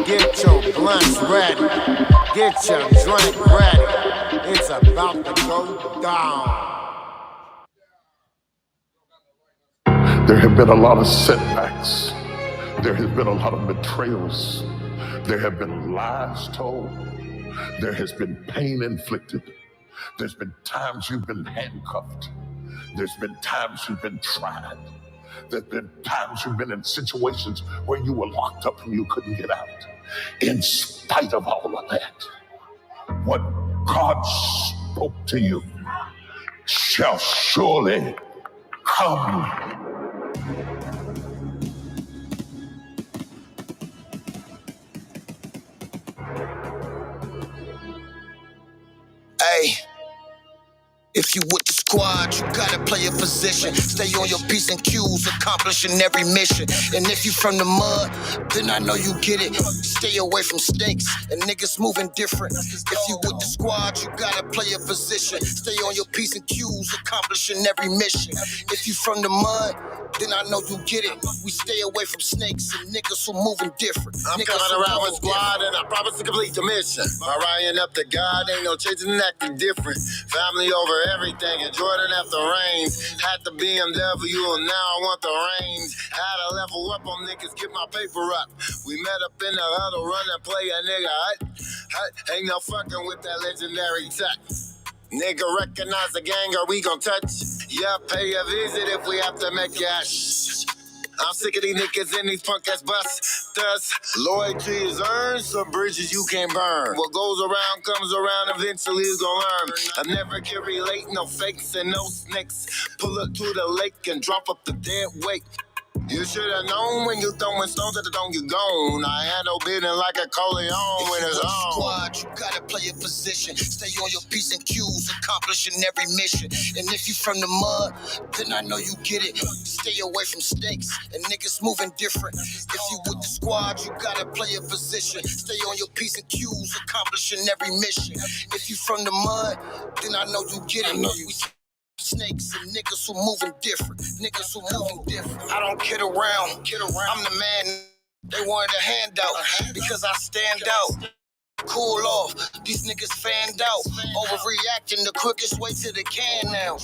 Get your blunts ready. Get your drink ready. It's about to go down. There have been a lot of setbacks. There has been a lot of betrayals. There have been lies told. There has been pain inflicted. There's been times you've been handcuffed. There's been times you've been tried. There's been times you've been in situations where you were locked up and you couldn't get out. In spite of all of that, what God spoke to you shall surely come. Hey, if you with the squad, you gotta play a position. Stay on your P's and Q's, accomplishing every mission. And if you from the mud, then I know you get it. Stay away from snakes and niggas moving different. If you with the squad, you gotta play a position. Stay on your P's and Q's, accomplishing every mission. If you from the mud, then I know you get it. We stay away from snakes and niggas who moving different. I'm coming around with squad and I promise to complete the mission. My Ryan up to God, ain't no changing and acting different. Family over everything, and Jordan after rains. Had the BMW and now I want the reins. Had to level up on niggas, get my paper up. We met up in the huddle, run and play a nigga hut. Ain't no fucking with that legendary tech. Nigga recognize the gang or we gon' touch. Yeah, pay a visit if we have to make cash. I'm sick of these niggas and these punk ass busters. Loyalty is earned, some bridges you can't burn. What goes around comes around, eventually you gon' learn. I never can relate, no fakes and no snakes. Pull up to the lake and drop up the dead weight. You should have known when you throwing stones at the dome, you gone. I handle business like a Corleone when it's on. Squad, you gotta play a position. Stay on your P's and Q's, accomplishing every mission. And if you from the mud, then I know you get it. Stay away from snakes and niggas moving different. If you with the squad, you gotta play a position. Stay on your P's and Q's, accomplishing every mission. If you from the mud, then I know you get it. We snakes and niggas who moving different. Niggas who moving different. I don't kid around. I'm the man they wanted a handout because I stand out. Cool off, these niggas fanned out. Overreacting the quickest way to the can now.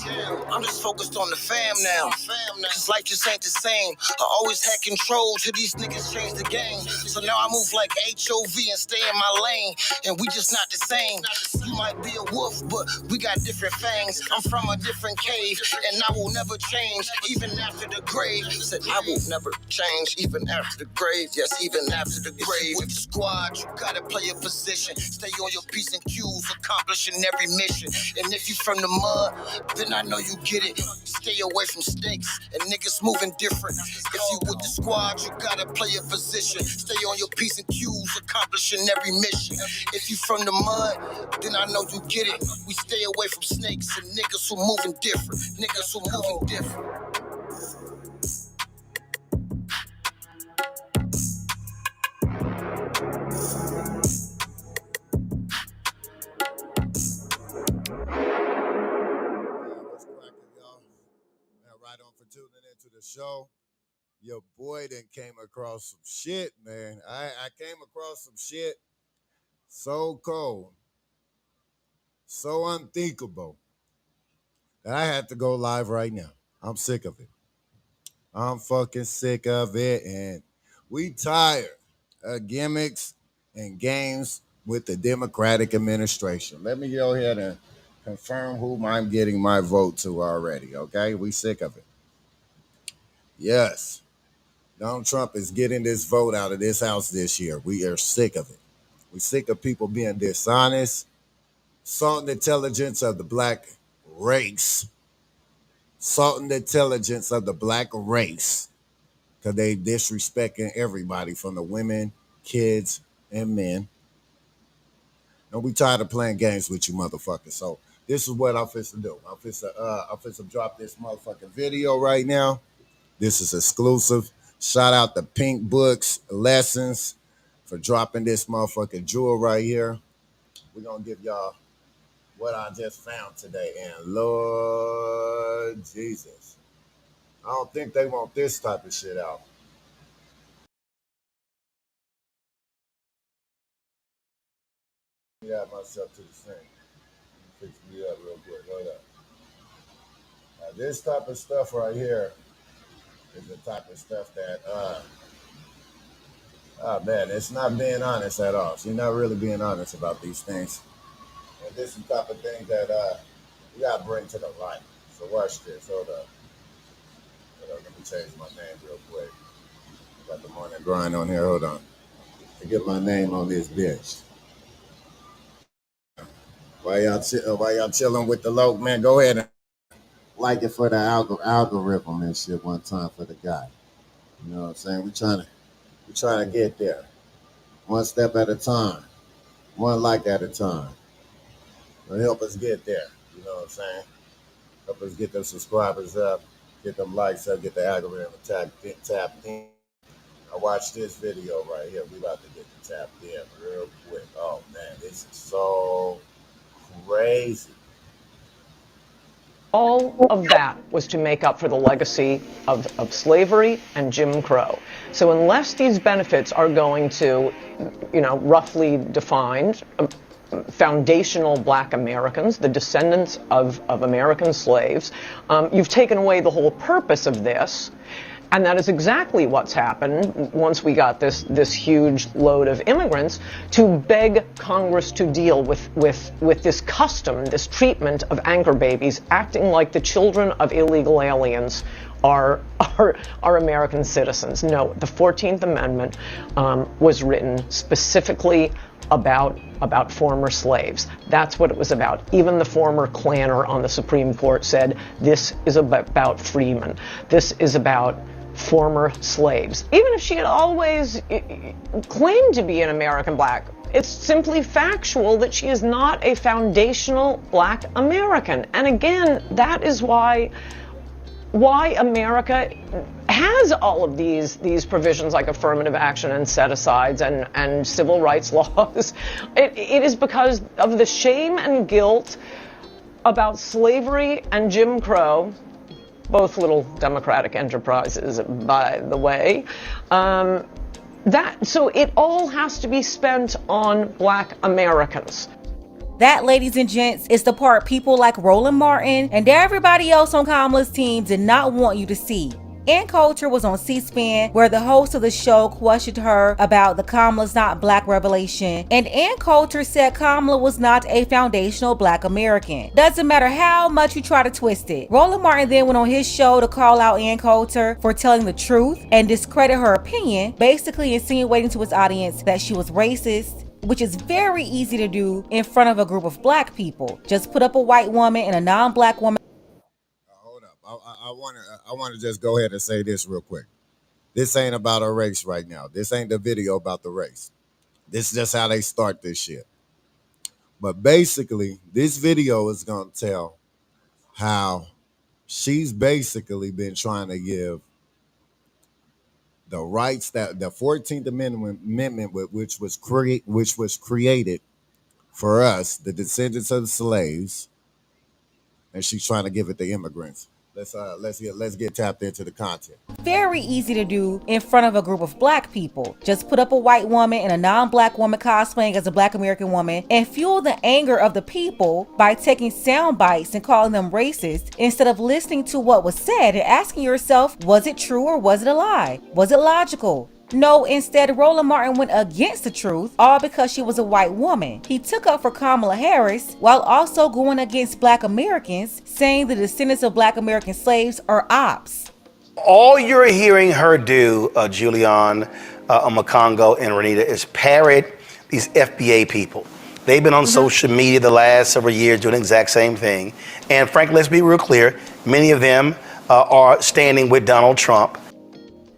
I'm just focused on the fam now. Cause life just ain't the same. I always had control till these niggas changed the game. So now I move like HOV and stay in my lane. And we just not the same. You might be a wolf, but we got different fangs. I'm from a different cave, and I will never change, even after the grave. Said I will never change, even after the grave. Yes, even after the grave. With the squad, you gotta play a position. Stay on your P's and Q's, accomplishing every mission. And if you from the mud, then I know you get it. Stay away from snakes and niggas moving different. If you with the squad, you gotta play a position. Stay on your P's and Q's, accomplishing every mission. If you from the mud, then I know you get it. We stay away from snakes and niggas who moving different. Niggas who moving different. What's cracking, y'all? Man, right on for tuning into the show. Your boy then came across some shit, man. I came across some shit so cold, so unthinkable that I had to go live right now. I'm sick of it. I'm fucking sick of it, and we tired of gimmicks and games with the Democratic administration. Let me go ahead and confirm whom I'm getting my vote to already, okay? We sick of it. Yes, Donald Trump is getting this vote out of this house this year. We are sick of it. We're sick of people being dishonest, salt and intelligence of the black race, salt and intelligence of the black race, because they disrespecting everybody from the women, kids, and men. And we tired of playing games with you motherfuckers. So this is what I'm finna do. I'm finna drop this motherfucking video right now. This is exclusive. Shout out to Pink Books Lessons for dropping this motherfucking jewel right here. We're gonna give y'all what I just found today. And Lord Jesus, I don't think they want this type of shit out. Add myself to the sink. Fix me up real quick. Hold up. Now, this type of stuff right here is the type of stuff that, oh man, it's not being honest at all. She's not really being honest about these things. And this is the type of thing that you gotta bring to the light. So watch this. Hold up. Hold up. Let me change my name real quick. Got the morning grind on here. Hold on. To get my name on this bitch. While y'all chilling with the loc, man, go ahead and like it for the algorithm and shit one time for the guy. You know what I'm saying? We trying to get there. One step at a time. One like at a time. It'll help us get there. You know what I'm saying? Help us get them subscribers up, get them likes up, get the algorithm tapped in. Now watch this video right here. We about to get the tapped in real quick. Oh man, this is so crazy. All of that was to make up for the legacy of slavery and Jim Crow. So unless these benefits are going to, roughly defined, foundational black Americans, the descendants of American slaves, you've taken away the whole purpose of this. And that is exactly what's happened once we got this huge load of immigrants, to beg Congress to deal with this custom, this treatment of anchor babies, acting like the children of illegal aliens are American citizens. No, the 14th Amendment was written specifically about former slaves. That's what it was about. Even the former Klanner on the Supreme Court said this is about freemen. This is about former slaves. Even if she had always claimed to be an American black, it's simply factual that she is not a foundational black American. And again, that is why America has all of these provisions like affirmative action and set-asides and civil rights laws. It is because of the shame and guilt about slavery and Jim Crow, both little democratic enterprises, by the way. So it all has to be spent on black Americans. That, ladies and gents, is the part people like Roland Martin and everybody else on Kamala's team did not want you to see. Ann Coulter was on C-SPAN, where the host of the show questioned her about the Kamala's Not Black revelation, and Ann Coulter said Kamala was not a foundational black American. Doesn't matter how much you try to twist it. Roland Martin then went on his show to call out Ann Coulter for telling the truth and discredit her opinion, basically insinuating to his audience that she was racist, which is very easy to do in front of a group of black people. Just put up a white woman and a non-black woman. Hold up. I want to just go ahead and say this real quick. This ain't about a race right now. This ain't the video about the race. This is just how they start this shit. But basically, this video is going to tell how she's basically been trying to give the rights that the 14th Amendment, which was created for us, the descendants of the slaves, and she's trying to give it to immigrants. Let's get tapped into the content. Very easy to do in front of a group of black people. Just put up a white woman and a non-black woman cosplaying as a black American woman and fuel the anger of the people by taking sound bites and calling them racist instead of listening to what was said and asking yourself, was it true or was it a lie? Was it logical? No, instead, Roland Martin went against the truth, all because she was a white woman. He took up for Kamala Harris while also going against black Americans, saying the descendants of black American slaves are ops. All you're hearing her do, Julian, Makongo, and Rydaz, is parrot these FBA people. They've been on social media the last several years doing the exact same thing. And frankly, let's be real clear, many of them are standing with Donald Trump.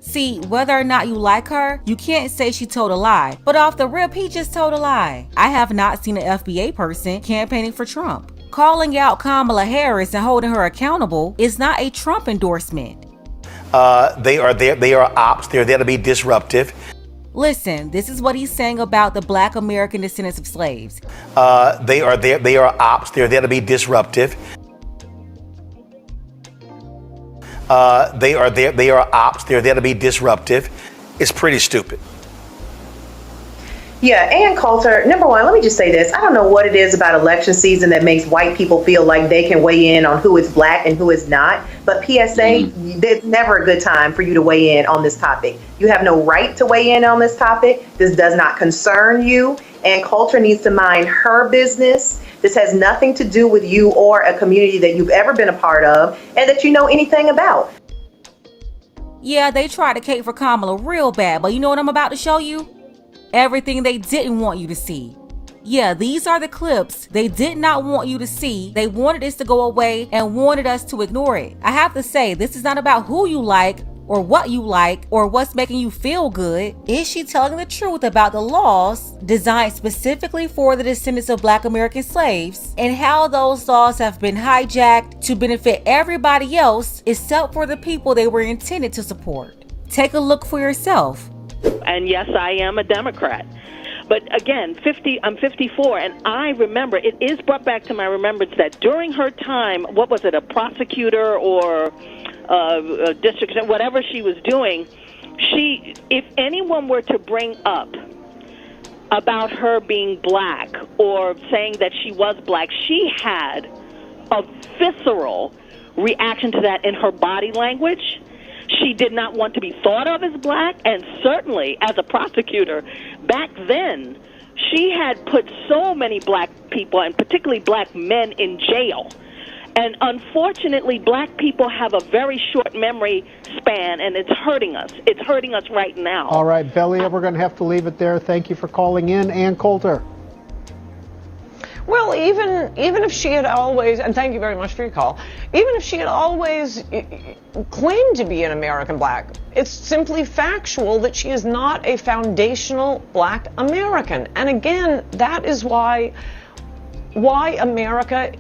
See, whether or not you like her, you can't say she told a lie. But off the rip, he just told a lie. I have not seen an FBA person campaigning for Trump. Calling out Kamala Harris and holding her accountable is not a Trump endorsement. They are ops. They're there to be disruptive. Listen, this is what he's saying about the black American descendants of slaves. They are ops. They're there to be disruptive. They are ops. They're there to be disruptive. It's pretty stupid. Yeah, and Coulter, number one, let me just say this. I don't know what it is about election season that makes white people feel like they can weigh in on who is black and who is not. But PSA, there's never a good time for you to weigh in on this topic. You have no right to weigh in on this topic. This does not concern you. And Coulter needs to mind her business. This has nothing to do with you or a community that you've ever been a part of and that you know anything about. Yeah, they tried to cape for Kamala real bad, but you know what I'm about to show you? Everything they didn't want you to see. Yeah, these are the clips they did not want you to see. They wanted this to go away and wanted us to ignore it. I have to say, this is not about who you like or what you like or what's making you feel good. Is she telling the truth about the laws designed specifically for the descendants of Black American slaves and how those laws have been hijacked to benefit everybody else except for the people they were intended to support? Take a look for yourself. And yes, I am a Democrat. But again, I'm 54, and I remember, it is brought back to my remembrance that during her time, what was it, a prosecutor or a district, whatever she was doing, if anyone were to bring up about her being black or saying that she was black, she had a visceral reaction to that in her body language. She did not want to be thought of as black, and certainly as a prosecutor back then, she had put so many black people, and particularly black men, in jail. And unfortunately, black people have a very short memory span, and it's hurting us. It's hurting us right now. All right, Belia, we're going to have to leave it there. Thank you for calling in. Ann Coulter. Well, even if she had always, and thank you very much for your call, even if she had always claimed to be an American black, it's simply factual that she is not a foundational black American. And again, that is why America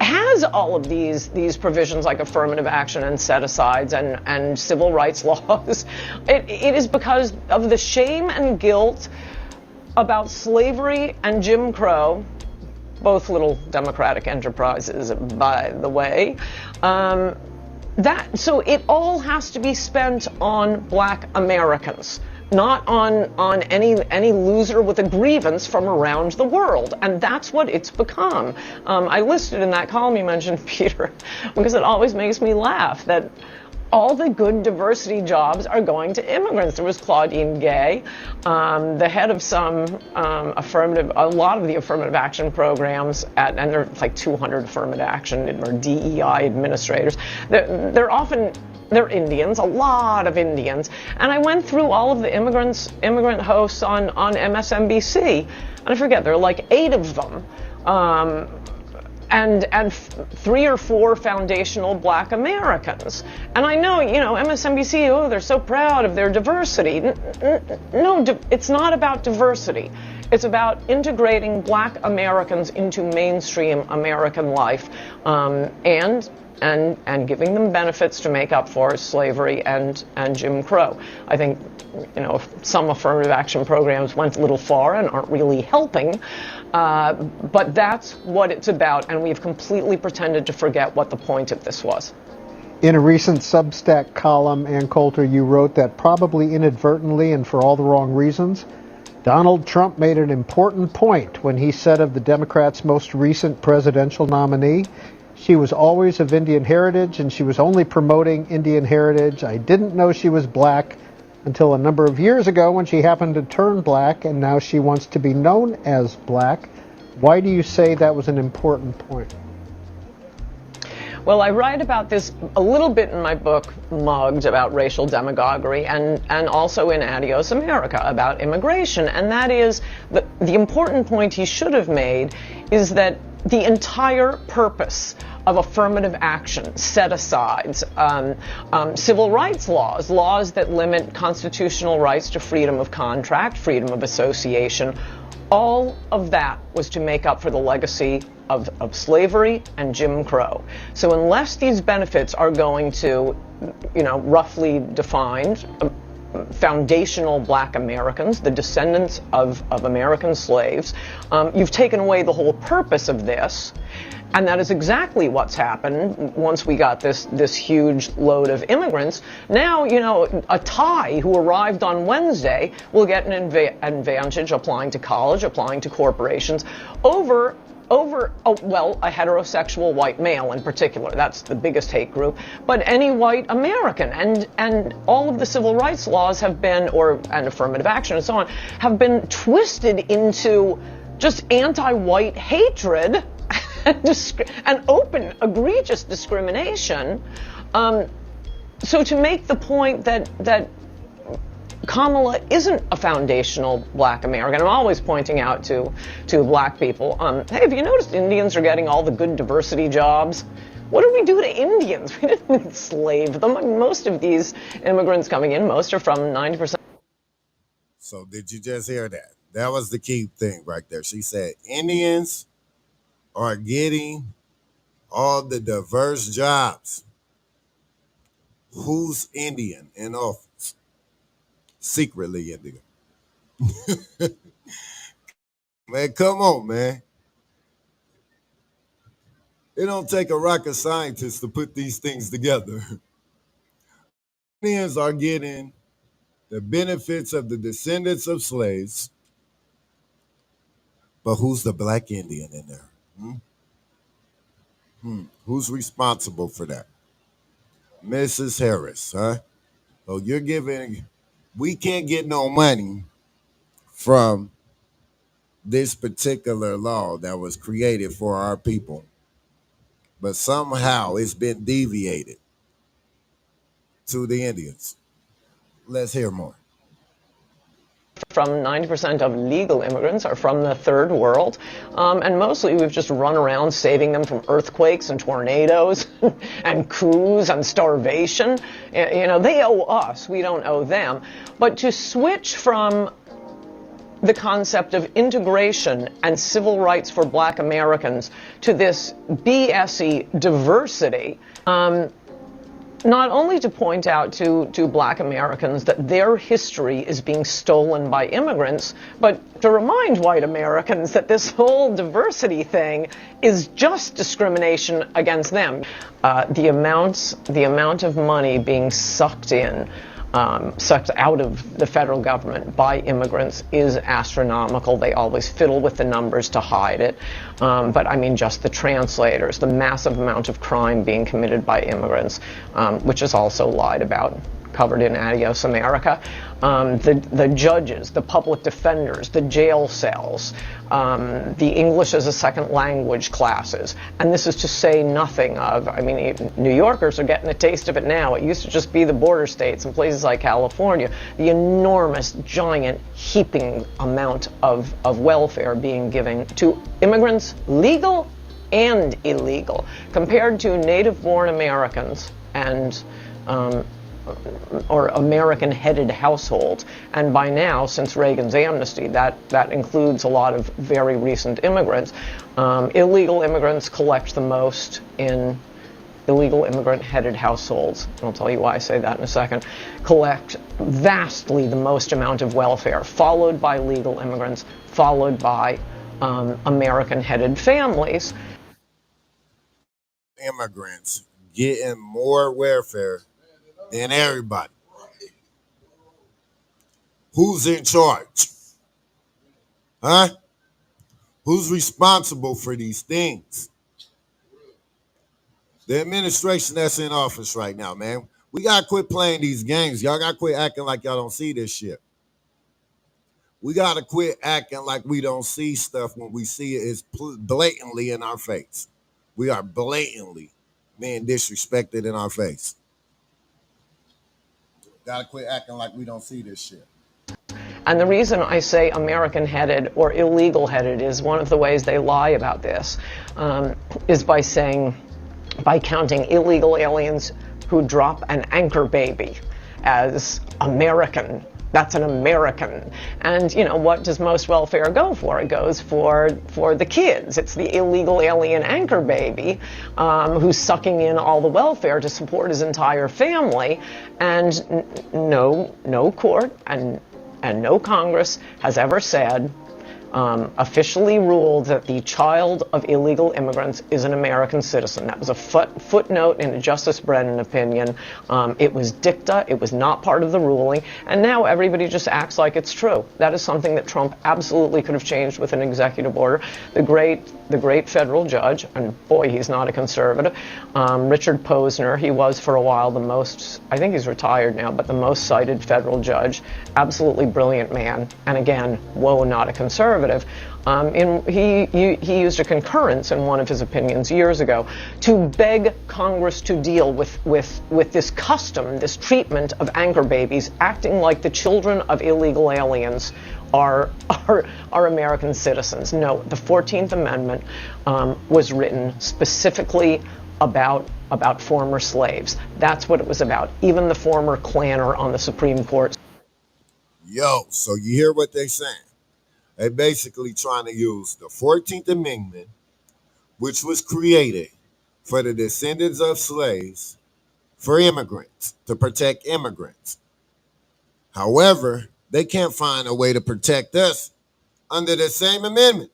has all of these provisions like affirmative action and set-asides and civil rights laws. It is because of the shame and guilt about slavery and Jim Crow, both little democratic enterprises, by the way. So it all has to be spent on black Americans, not on any loser with a grievance from around the world. And that's what it's become. I listed in that column you mentioned, Peter, because it always makes me laugh that all the good diversity jobs are going to immigrants. There was Claudine Gay, the head of a lot of the affirmative action programs, and there are like 200 affirmative action or DEI administrators. They're Indians, a lot of Indians. And I went through all of the immigrant hosts on MSNBC, and I forget, there are like 8 of them. And 3 or 4 foundational black Americans. And I know, MSNBC, they're so proud of their diversity. No, it's not about diversity. It's about integrating black Americans into mainstream American life, and giving them benefits to make up for slavery and Jim Crow. I think, some affirmative action programs went a little far and aren't really helping, but that's what it's about, and we've completely pretended to forget what the point of this was. In a recent Substack column, Ann Coulter, you wrote that probably inadvertently and for all the wrong reasons, Donald Trump made an important point when he said of the Democrats' most recent presidential nominee, she was always of Indian heritage and she was only promoting Indian heritage. I didn't know she was black until a number of years ago when she happened to turn black, and now she wants to be known as black. Why do you say that was an important point? Well, I write about this a little bit in my book, Mugged, about racial demagoguery, and also in Adios America about immigration. And that is, the important point he should have made is that the entire purpose of affirmative action, set-asides, civil rights laws that limit constitutional rights to freedom of contract, freedom of association, all of that was to make up for the legacy of slavery and Jim Crow. So unless these benefits are going to, roughly defined, foundational black Americans, the descendants of American slaves. You've taken away the whole purpose of this. And that is exactly what's happened once we got this huge load of immigrants. Now, you know, a Thai who arrived on Wednesday will get an advantage applying to college, applying to corporations, over a heterosexual white male in particular. That's the biggest hate group. But any white American. And all of the civil rights laws have been, and affirmative action and so on, have been twisted into just anti-white hatred and open, egregious discrimination. So to make the point that Kamala isn't a foundational black American, I'm always pointing out to black people, hey, have you noticed Indians are getting all the good diversity jobs? What did we do to Indians? We didn't enslave them. I mean, most of these immigrants coming in, most are from 90%. So did you just hear that? That was the key thing right there. She said Indians are getting all the diverse jobs. Who's Indian in office? Secretly Indian. Man, come on, man. It don't take a rocket scientist to put these things together. Indians are getting the benefits of the descendants of slaves, but who's the black Indian in there? Who's responsible for that? Mrs. Harris, huh? So we can't get no money from this particular law that was created for our people, but somehow it's been deviated to the Indians. Let's hear more. From 90% of legal immigrants are from the third world, and mostly we've just run around saving them from earthquakes and tornadoes and coups and starvation. You know, they owe us, we don't owe them. But to switch from the concept of integration and civil rights for black Americans to this BS-y diversity, not only to point out to black Americans that their history is being stolen by immigrants, but to remind white Americans that this whole diversity thing is just discrimination against them. The amount of money being sucked out of the federal government by immigrants is astronomical. They always fiddle with the numbers to hide it. But I mean, just the translators, the massive amount of crime being committed by immigrants, which is also lied about, covered in Adios America. The judges, the public defenders, the jail cells, the English as a second language classes. And this is to say nothing of, I mean, New Yorkers are getting a taste of it now. It used to just be the border states and places like California. The enormous, giant, heaping amount of welfare being given to immigrants, legal and illegal, compared to native-born Americans and or American-headed households. And by now, since Reagan's amnesty, that includes a lot of very recent immigrants. Illegal immigrants collect the most in illegal immigrant-headed households. I'll tell you why I say that in a second. Collect vastly the most amount of welfare, followed by legal immigrants, followed by American-headed families. Immigrants getting more welfare than everybody. Who's in charge? Huh? Who's responsible for these things? The administration that's in office right now, man. We got to quit playing these games. Y'all got to quit acting like y'all don't see this shit. We got to quit acting like we don't see stuff when we see it. It's blatantly in our face. We are blatantly being disrespected in our face. Gotta quit acting like we don't see this shit. And the reason I say American-headed or illegal-headed is one of the ways they lie about this, is by counting illegal aliens who drop an anchor baby as American. That's an American. And, you know, what does most welfare go for? It goes for the kids. It's the illegal alien anchor baby who's sucking in all the welfare to support his entire family. And no court and no Congress has ever said, officially ruled that the child of illegal immigrants is an American citizen. That was a footnote in a Justice Brennan opinion. It was dicta. It was not part of the ruling. And now everybody just acts like it's true. That is something that Trump absolutely could have changed with an executive order. The great federal judge, and boy, he's not a conservative, Richard Posner, he was for a while the most, I think he's retired now, but the most cited federal judge, absolutely brilliant man. And again, whoa, not a conservative. He used a concurrence in one of his opinions years ago to beg Congress to deal with this custom, this treatment of anchor babies, acting like the children of illegal aliens are American citizens. No, the 14th Amendment was written specifically about former slaves. That's what it was about. Even the former Klanner on the Supreme Court. Yo, so you hear what they saying? They basically trying to use the 14th Amendment, which was created for the descendants of slaves, for immigrants, to protect immigrants. However, they can't find a way to protect us under the same amendment.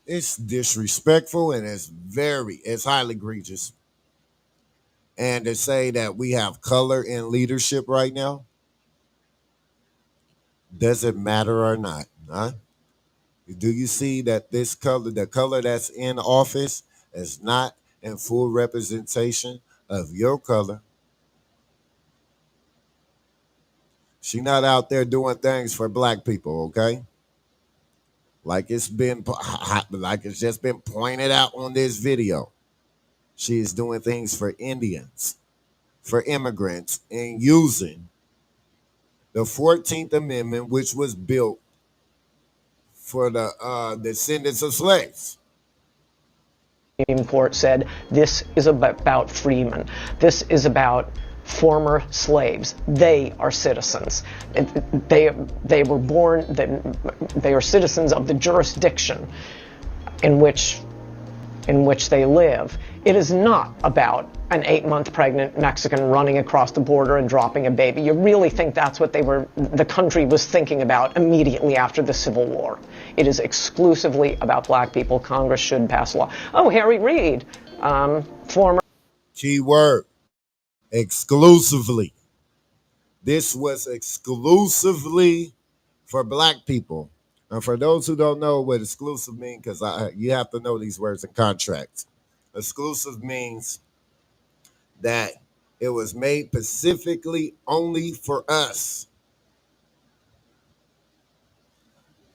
It's disrespectful and it's highly egregious. And to say that we have color in leadership right now, does it matter or not? Huh? Do you see that this color, the color that's in office, is not in full representation of your color? She's not out there doing things for black people, okay? Like it's just been pointed out on this video. She is doing things for Indians, for immigrants, and using the 14th Amendment, which was built for the descendants of slaves. The Supreme Court said this is about freemen. This is about former slaves. They are citizens. They were born. They are citizens of the jurisdiction in which they live. It is not about an 8-month pregnant Mexican running across the border and dropping a baby. You really think that's what the country was thinking about immediately after the Civil War? It is exclusively about black people. Congress should pass a law. Oh, Harry Reid, former. Key word, exclusively. This was exclusively for black people. And for those who don't know what exclusive means, because you have to know these words in contracts. Exclusive means that it was made specifically only for us.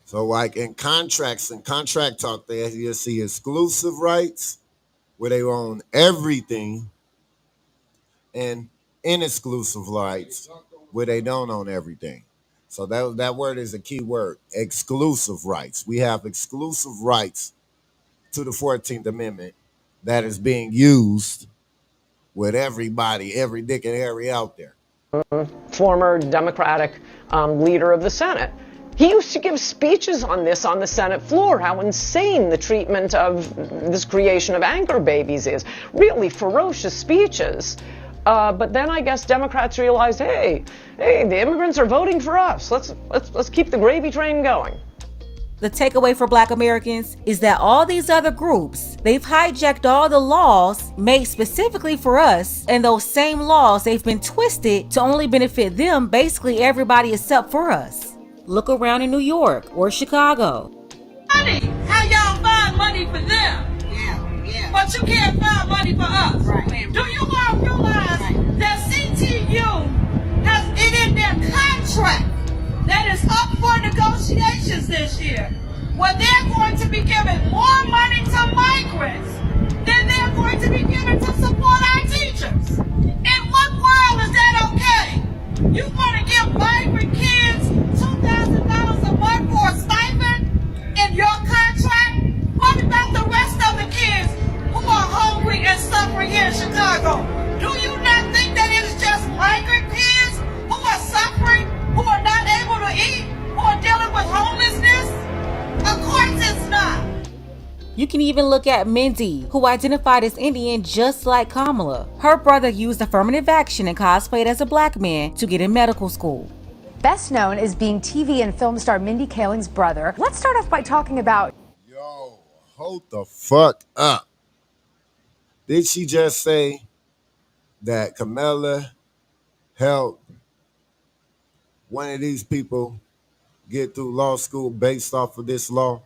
So like in contracts and contract talk, there you'll see exclusive rights where they own everything, and inexclusive rights where they don't own everything. So that word is a key word, exclusive rights. We have exclusive rights to the 14th Amendment that is being used with everybody, every dick and Harry out there. Former Democratic leader of the Senate. He used to give speeches on this on the Senate floor, how insane the treatment of this creation of anchor babies is. Really ferocious speeches. But then I guess Democrats realized, hey, the immigrants are voting for us. Let's keep the gravy train going. The takeaway for Black Americans is that all these other groups, they've hijacked all the laws made specifically for us, and those same laws, they've been twisted to only benefit them, basically everybody except for us. Look around in New York or Chicago. Money! How y'all find money for them? Yeah. But you can't find money for us. Right. Do you all realize that CTU has it in their contract that is up for negotiations this year, where they're going to be giving more money to migrants than they're going to be giving to support our teachers? In what world is that okay? You want to give migrant kids $2,000 a month for a stipend in your contract? What about the rest of the kids who are hungry and suffering here in Chicago? Do you not think that it's just migrant kids You can even look at Mindy, who identified as Indian just like Kamala. Her brother used affirmative action and cosplayed as a black man to get in medical school. Best known as being TV and film star Mindy Kaling's brother. Let's start off by talking about... Yo, hold the fuck up. Did she just say that Kamala helped one of these people get through law school based off of this law?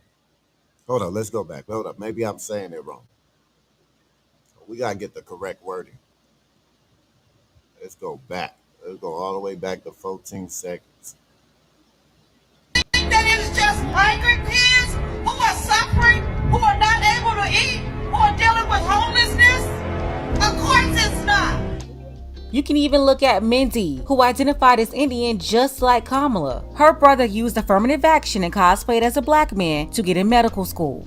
Hold on, let's go back. Hold up, maybe I'm saying it wrong. We gotta get the correct wording. Let's go back. Let's go all the way back to 14 seconds. That is just migrant kids who are suffering, who are not able to eat, who are dealing with homelessness? Of course it's not. You can even look at Mindy, who identified as Indian just like Kamala. Her brother used affirmative action and cosplayed as a black man to get in medical school.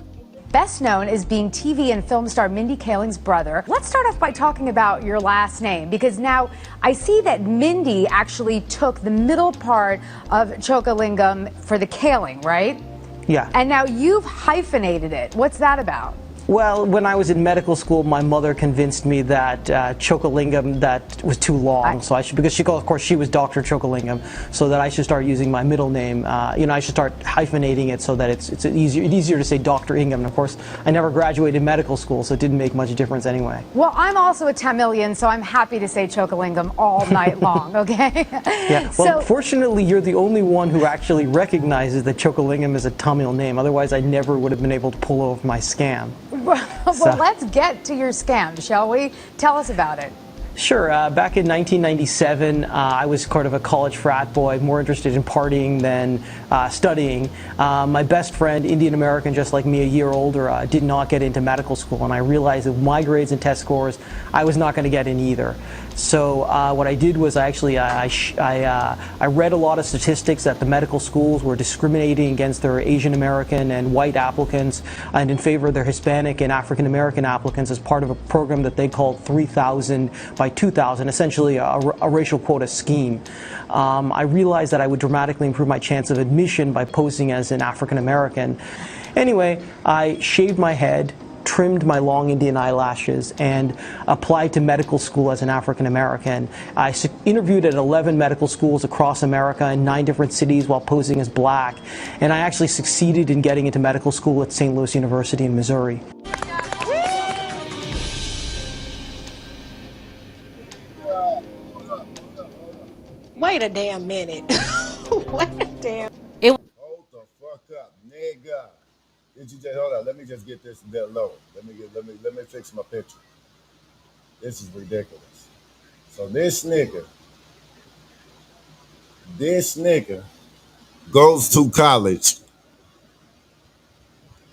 Best known as being TV and film star Mindy Kaling's brother. Let's start off by talking about your last name, because now I see that Mindy actually took the middle part of Chokalingam for the Kaling, right? Yeah. And now you've hyphenated it. What's that about? Well, when I was in medical school, my mother convinced me that Chokalingam, that was too long, so I should, because of course she was Dr. Chokalingam, so that I should start using my middle name. I should start hyphenating it so that it's easier to say Dr. Ingham. And of course, I never graduated medical school, so it didn't make much difference anyway. Well, I'm also a Tamilian, so I'm happy to say Chokalingam all night long, okay? Yeah, well, fortunately, you're the only one who actually recognizes that Chokalingam is a Tamil name. Otherwise, I never would have been able to pull off my scam. Well, let's get to your scam, shall we? Tell us about it. Sure. Back in 1997, I was kind of a college frat boy, more interested in partying than studying. My best friend, Indian American, just like me, a year older, did not get into medical school, and I realized that with my grades and test scores, I was not going to get in either. So what I did was I read a lot of statistics that the medical schools were discriminating against their Asian American and white applicants and in favor of their Hispanic and African American applicants as part of a program that they called 3,000 by 2,000, essentially a racial quota scheme. I realized that I would dramatically improve my chance of admission by posing as an African American. Anyway, I shaved my head, trimmed my long Indian eyelashes, and applied to medical school as an African American. I interviewed at 11 medical schools across America in 9 different cities while posing as black, and I actually succeeded in getting into medical school at St. Louis University in Missouri. Wait a damn minute. Wait a damn. Hold the fuck up, nigga. Did you just hold on? Let me just get this bit low. Let me fix my picture. This is ridiculous. So this nigga goes to college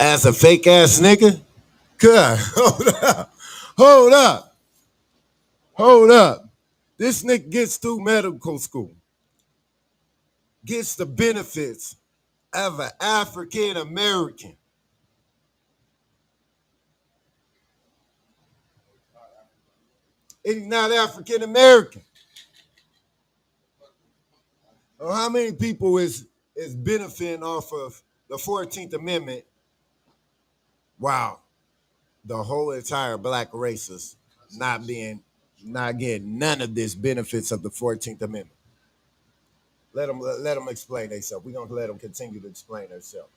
as a fake ass nigga. God, hold up. This nigga gets through medical school, gets the benefits of an African American. And he's not African American. Or how many people is benefiting off of the 14th Amendment? Wow, the whole entire black race is not getting none of this benefits of the 14th Amendment. Let them explain themselves. We're gonna let them continue to explain themselves.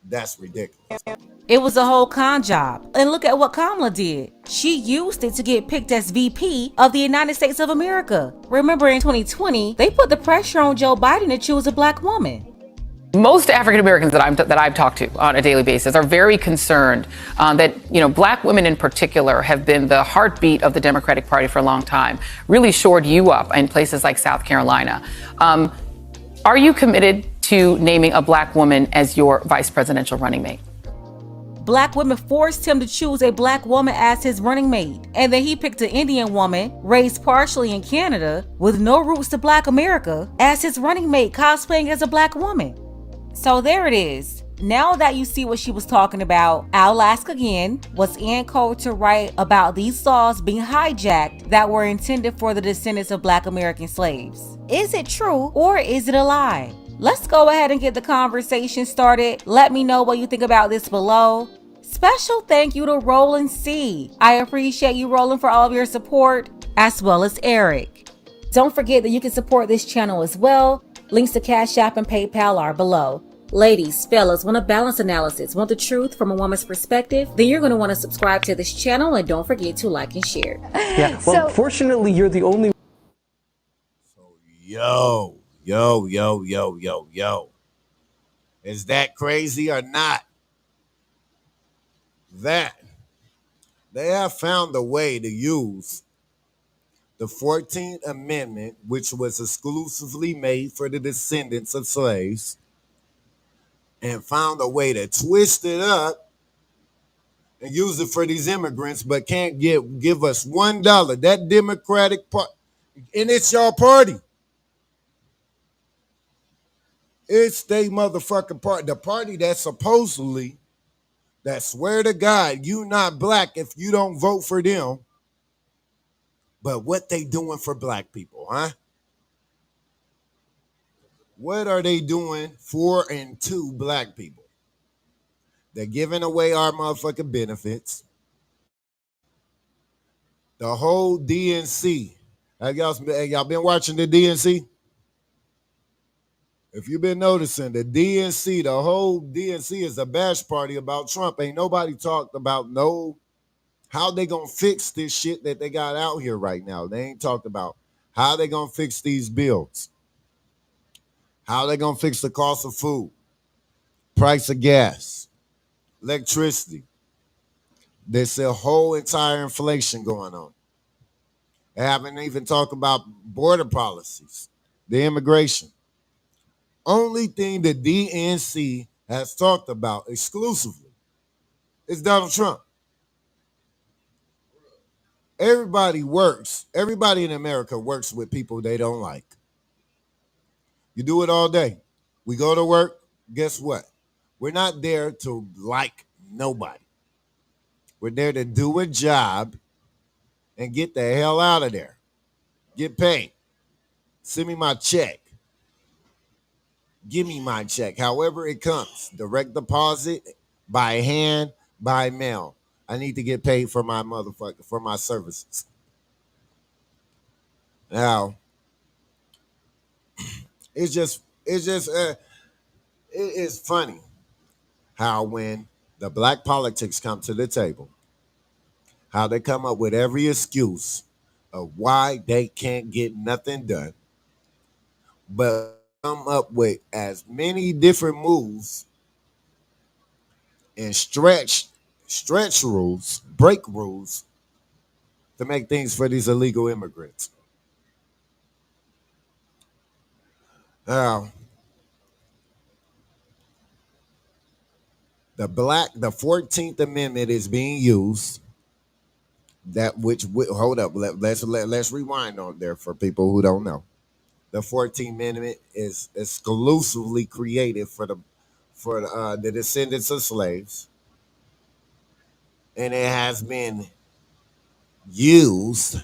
That's ridiculous. It was a whole con job. And look at what Kamala did. She used it to get picked as VP of the United States of America. Remember in 2020, they put the pressure on Joe Biden to choose a black woman. Most African Americans that I've talked to on a daily basis are very concerned that, black women in particular have been the heartbeat of the Democratic Party for a long time, really shored you up in places like South Carolina. Are you committed to naming a black woman as your vice presidential running mate? Black women forced him to choose a black woman as his running mate. And then he picked an Indian woman, raised partially in Canada, with no roots to black America, as his running mate, cosplaying as a black woman. So there it is. Now that you see what she was talking about, I'll ask again, was Ann Coulter right about these laws being hijacked that were intended for the descendants of black American slaves? Is it true or is it a lie? Let's go ahead and get the conversation started. Let me know what you think about this below. Special thank you to Roland C. I appreciate you, Roland, for all of your support, as well as Eric. Don't forget that you can support this channel as well. Links to Cash App and PayPal are below. Ladies, fellas, want a balanced analysis, want the truth from a woman's perspective? Then you're going to want to subscribe to this channel and don't forget to like and share. Yeah, well, fortunately, you're the only. Yo. Is that crazy or not? That they have found a way to use the 14th Amendment, which was exclusively made for the descendants of slaves, and found a way to twist it up and use it for these immigrants, but can't give us $1. That Democratic Party, and it's your party. It's they motherfucking party. The party that supposedly, that swear to God, you not black if you don't vote for them. But what they doing for black people, huh? What are they doing for and to black people? They're giving away our motherfucking benefits. The whole DNC. Have y'all been watching the DNC? If you've been noticing, the DNC, the whole DNC is a bash party about Trump. Ain't nobody talked about how they gonna fix this shit that they got out here right now. They ain't talked about how they gonna fix these bills. How they gonna fix the cost of food, price of gas, electricity. There's a whole entire inflation going on. They haven't even talked about border policies, the immigration. Only thing the DNC has talked about exclusively is Donald Trump. Everybody in America works with people they don't like. You do it all day. We go to work, guess what? We're not there to like nobody. We're there to do a job and get the hell out of there. Get paid. Send me my check. Give me my check, however it comes. Direct deposit, by hand, by mail. I need to get paid for my services. Now, it is funny how when the black politics come to the table, how they come up with every excuse of why they can't get nothing done, but come up with as many different moves and stretch rules, break rules to make things for these illegal immigrants. Now, the 14th Amendment is being used. Hold up, let's rewind on there for people who don't know. The 14th Amendment is exclusively created for the descendants of slaves, and it has been used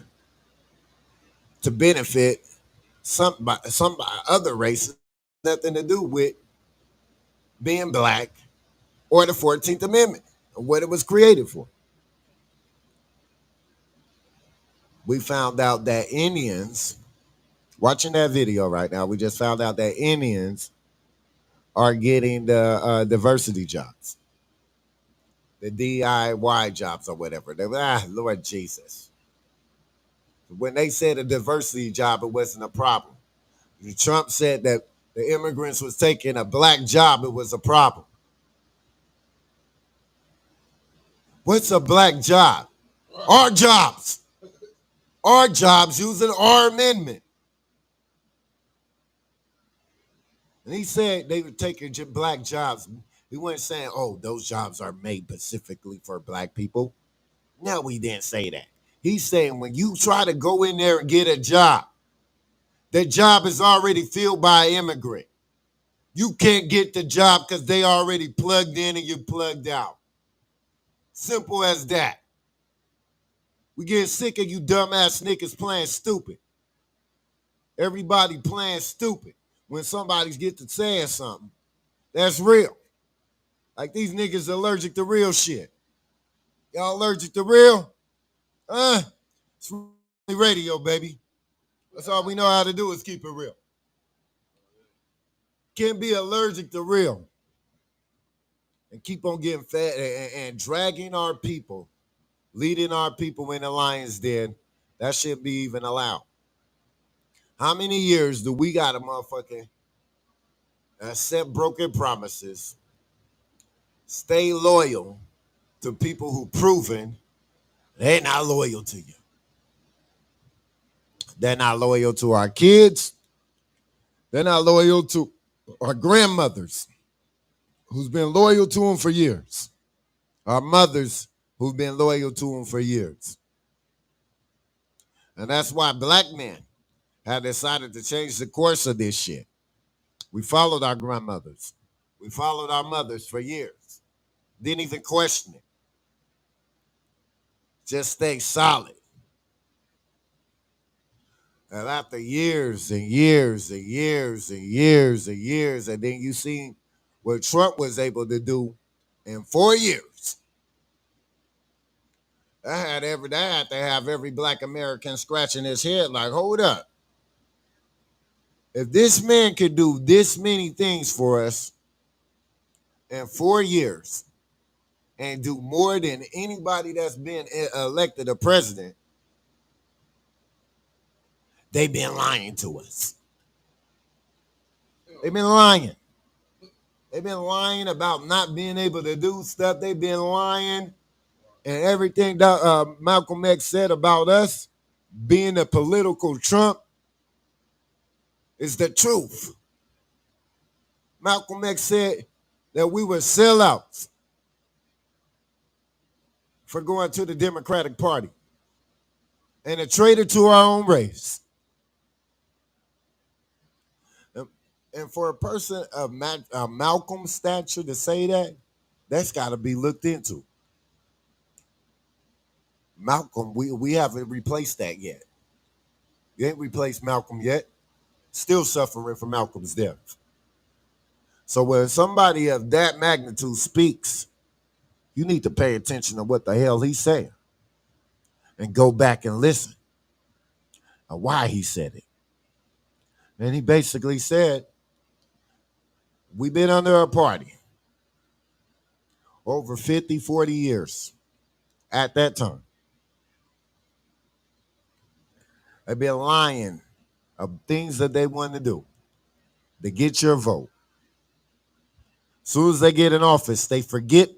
to benefit some other races, nothing to do with being black or the 14th Amendment, or what it was created for. We found out that Indians, watching that video right now, we just found out that Indians are getting the diversity jobs, the DIY jobs or whatever. Lord Jesus. When they said a diversity job, it wasn't a problem. Trump said that the immigrants was taking a black job, it was a problem. What's a black job? Our jobs. Our jobs using our amendment. And he said they were taking black jobs. He wasn't saying, oh, those jobs are made specifically for black people. No, we didn't say that. He's saying when you try to go in there and get a job, the job is already filled by an immigrant. You can't get the job because they already plugged in and you're plugged out. Simple as that. We getting sick of you dumbass niggas playing stupid. Everybody playing stupid. when somebody's get to saying something that's real. Like these niggas allergic to real shit. Y'all allergic to real? It's radio, baby. That's all we know how to do is keep it real. Can't be allergic to real and keep on getting fat and dragging our people, leading our people in the lion's den. That shouldn't be even allowed. How many years do we got a motherfucking accept broken promises, stay loyal to people who proven they're not loyal to you? They're not loyal to our kids. They're not loyal to our grandmothers, who's been loyal to them for years. Our mothers, who've been loyal to them for years. And that's why black men have decided to change the course of this shit. We followed our grandmothers. We followed our mothers for years. Didn't even question it. Just stay solid. And after years and years and years and years and years, and then you see what Trump was able to do in 4 years. That had to have every black American scratching his head like, hold up. If this man could do this many things for us in 4 years and do more than anybody that's been elected a president, they've been lying to us. They've been lying. They've been lying about not being able to do stuff. They've been lying. And everything that Malcolm X said about us being a political Trump is the truth. Malcolm X said that we were sellouts for going to the Democratic Party and a traitor to our own race. And for a person of Malcolm's stature to say that, that's got to be looked into. Malcolm, we haven't replaced that yet. You ain't replaced Malcolm yet. Still suffering from Malcolm's death. So when somebody of that magnitude speaks, you need to pay attention to what the hell he's saying and go back and listen to why he said it. And he basically said, we've been under a party over 50, 40 years at that time. They've been lying of things that they want to do to get your vote. As soon as they get in office, they forget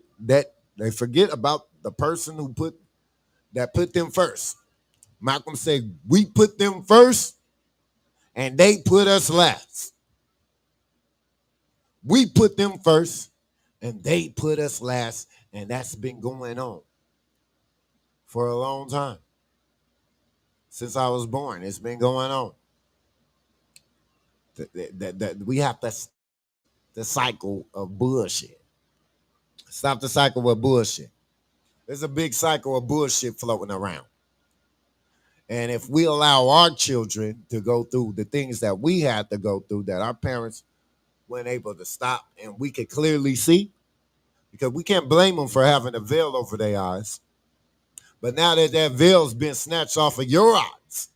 about the person who put them first. Malcolm said, we put them first and they put us last. We put them first and they put us last, and that's been going on for a long time. Since I was born, it's been going on. We have to stop the cycle of bullshit. Stop the cycle of bullshit. There's a big cycle of bullshit floating around. And if we allow our children to go through the things that we had to go through, that our parents weren't able to stop, and we could clearly see, because we can't blame them for having a veil over their eyes. But now that that veil's been snatched off of your eyes,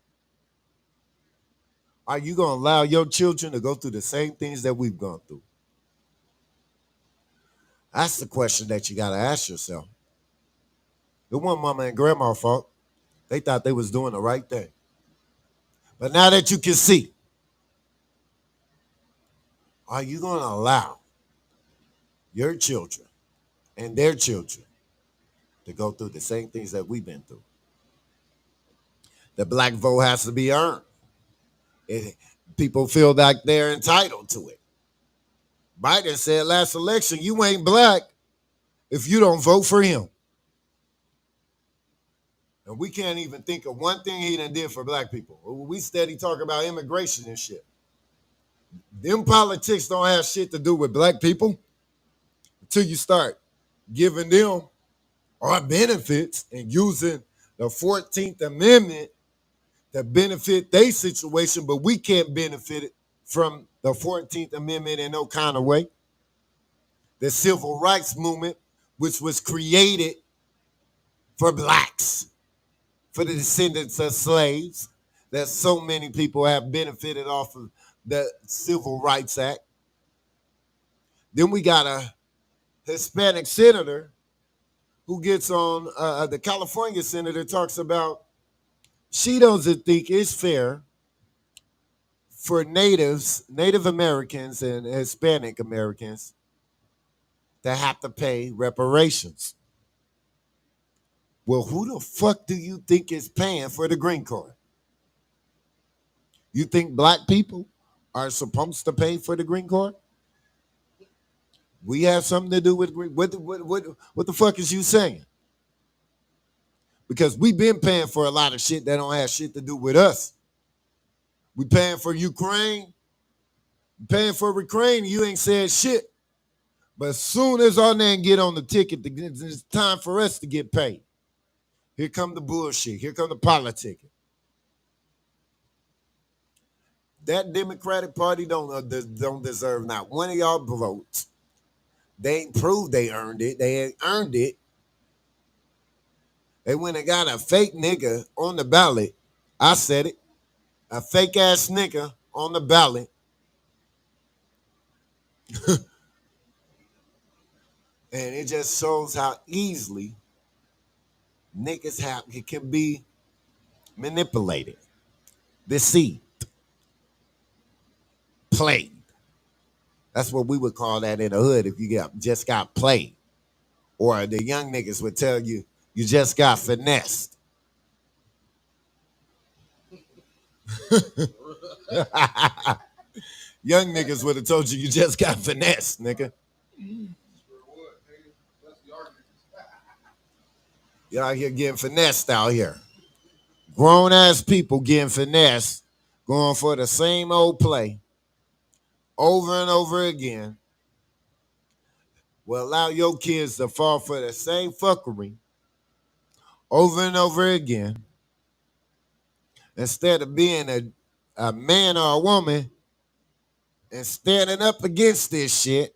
are you going to allow your children to go through the same things that we've gone through? That's the question that you got to ask yourself. It wasn't mama and grandma's fault. They thought they was doing the right thing. But now that you can see, are you going to allow your children and their children to go through the same things that we've been through? The black vote has to be earned. People feel like they're entitled to it. Biden said last election, you ain't black if you don't vote for him. And we can't even think of one thing he done did for black people. We steady talk about immigration and shit. Them politics don't have shit to do with black people until you start giving them our benefits and using the 14th Amendment to benefit their situation, but we can't benefit it from the 14th Amendment in no kind of way. The civil rights movement, which was created for blacks, for the descendants of slaves, that so many people have benefited off of the Civil Rights Act. Then we got a Hispanic senator who gets on, the California senator talks about she doesn't think it's fair for Native Americans and Hispanic Americans to have to pay reparations. Well, who the fuck do you think is paying for the green card? You think black people are supposed to pay for the green card? We have something to do with what the fuck is you saying? Because we've been paying for a lot of shit that don't have shit to do with us. We paying for Ukraine, paying for Ukraine, you ain't said shit. But as soon as our name get on the ticket, it's time for us to get paid. Here come the bullshit. Here come the politicking. That Democratic Party don't deserve not one of y'all votes. They ain't proved they earned it. They ain't earned it. They went and got a fake nigga on the ballot. I said it. A fake ass nigga on the ballot. And it just shows how easily niggas can be manipulated, deceived, played. That's what we would call that in the hood if you just got played. Or the young niggas would tell you, you just got finessed. Young niggas would have told you, you just got finessed, nigga. Y'all out here getting finessed out here. Grown ass people getting finessed, going for the same old play over and over again. Will allow your kids to fall for the same fuckery over and over again. Instead of being a man or a woman and standing up against this shit,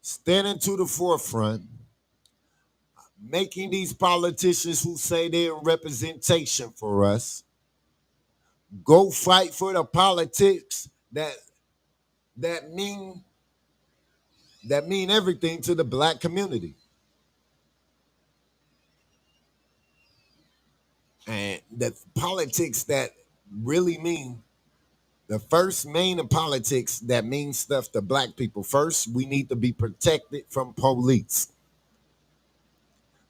standing to the forefront, making these politicians who say they're in representation for us go fight for the politics that mean everything to the black community. And the politics that really mean, the first main of politics that means stuff to black people. First, we need to be protected from police.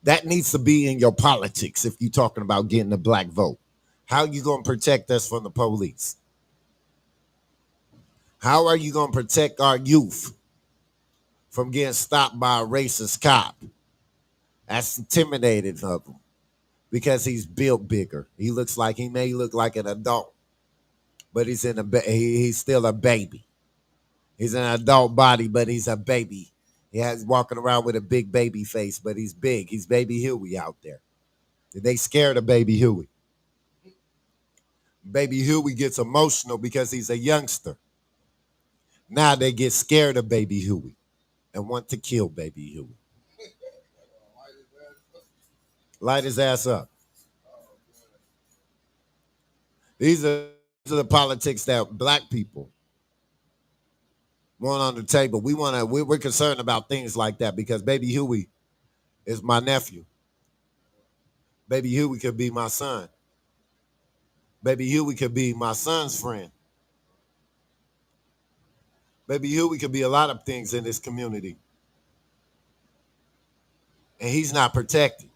That needs to be in your politics if you're talking about getting a black vote. How are you going to protect us from the police? How are you going to protect our youth from getting stopped by a racist cop that's intimidated of him because he's built bigger? He may look like an adult, but he's still a baby. He's an adult body, but he's a baby. He's walking around with a big baby face, but he's big. He's Baby Huey out there. They scared of Baby Huey. Baby Huey gets emotional because he's a youngster. Now they get scared of Baby Huey and want to kill Baby Huey. Light his ass up. These are the politics that black people want on the table. We're concerned about things like that because Baby Huey is my nephew. Baby Huey could be my son. Baby Huey could be my son's friend. Baby Huey could be a lot of things in this community. And he's not protected.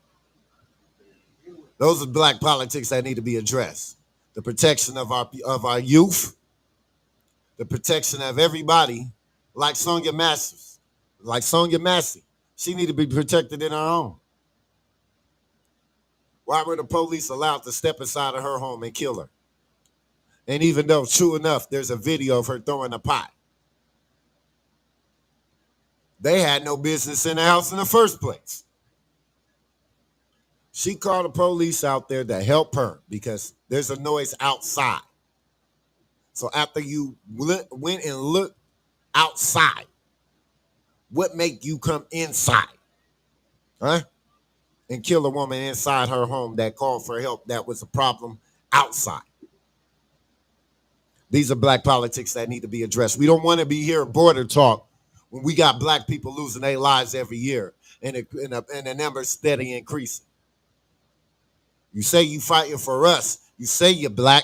Those are black politics that need to be addressed. The protection of our youth, the protection of everybody, like Sonia Massey. She need to be protected in her home. Why were the police allowed to step inside of her home and kill her? And even though, true enough, there's a video of her throwing a pot, they had no business in the house in the first place. She called the police out there to help her because there's a noise outside. So after you went and looked outside, what make you come inside? Huh? And kill a woman inside her home that called for help that was a problem outside. These are black politics that need to be addressed. We don't want to be hearing border talk when we got black people losing their lives every year and the numbers steady increasing. You say you fighting for us. You say you're black.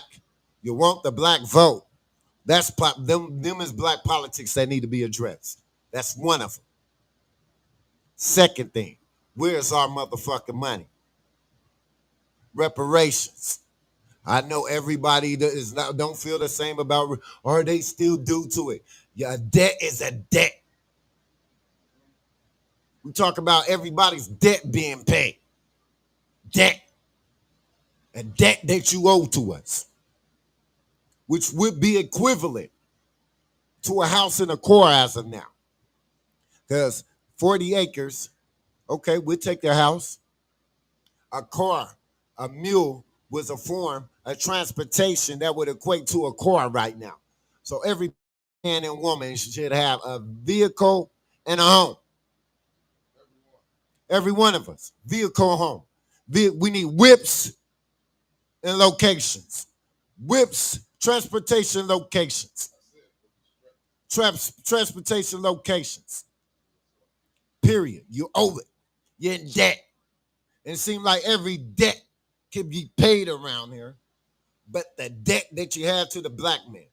You want the black vote. That's them is black politics that need to be addressed. That's one of them. Second thing, where's our motherfucking money? Reparations. I know everybody don't feel the same about, or they still due to it. Yeah, debt is a debt. We talk about everybody's debt being paid. Debt. A debt that you owe to us, which would be equivalent to a house and a car as of now. Because 40 acres, okay, we'll take their house. A car, a mule was a form of transportation that would equate to a car right now. So every man and woman should have a vehicle and a home. Every one of us, vehicle, home. We need whips and locations. Whips, transportation locations. Transportation locations. Period. You owe it. You're in debt. And it seems like every debt can be paid around here, but the debt that you have to the black man.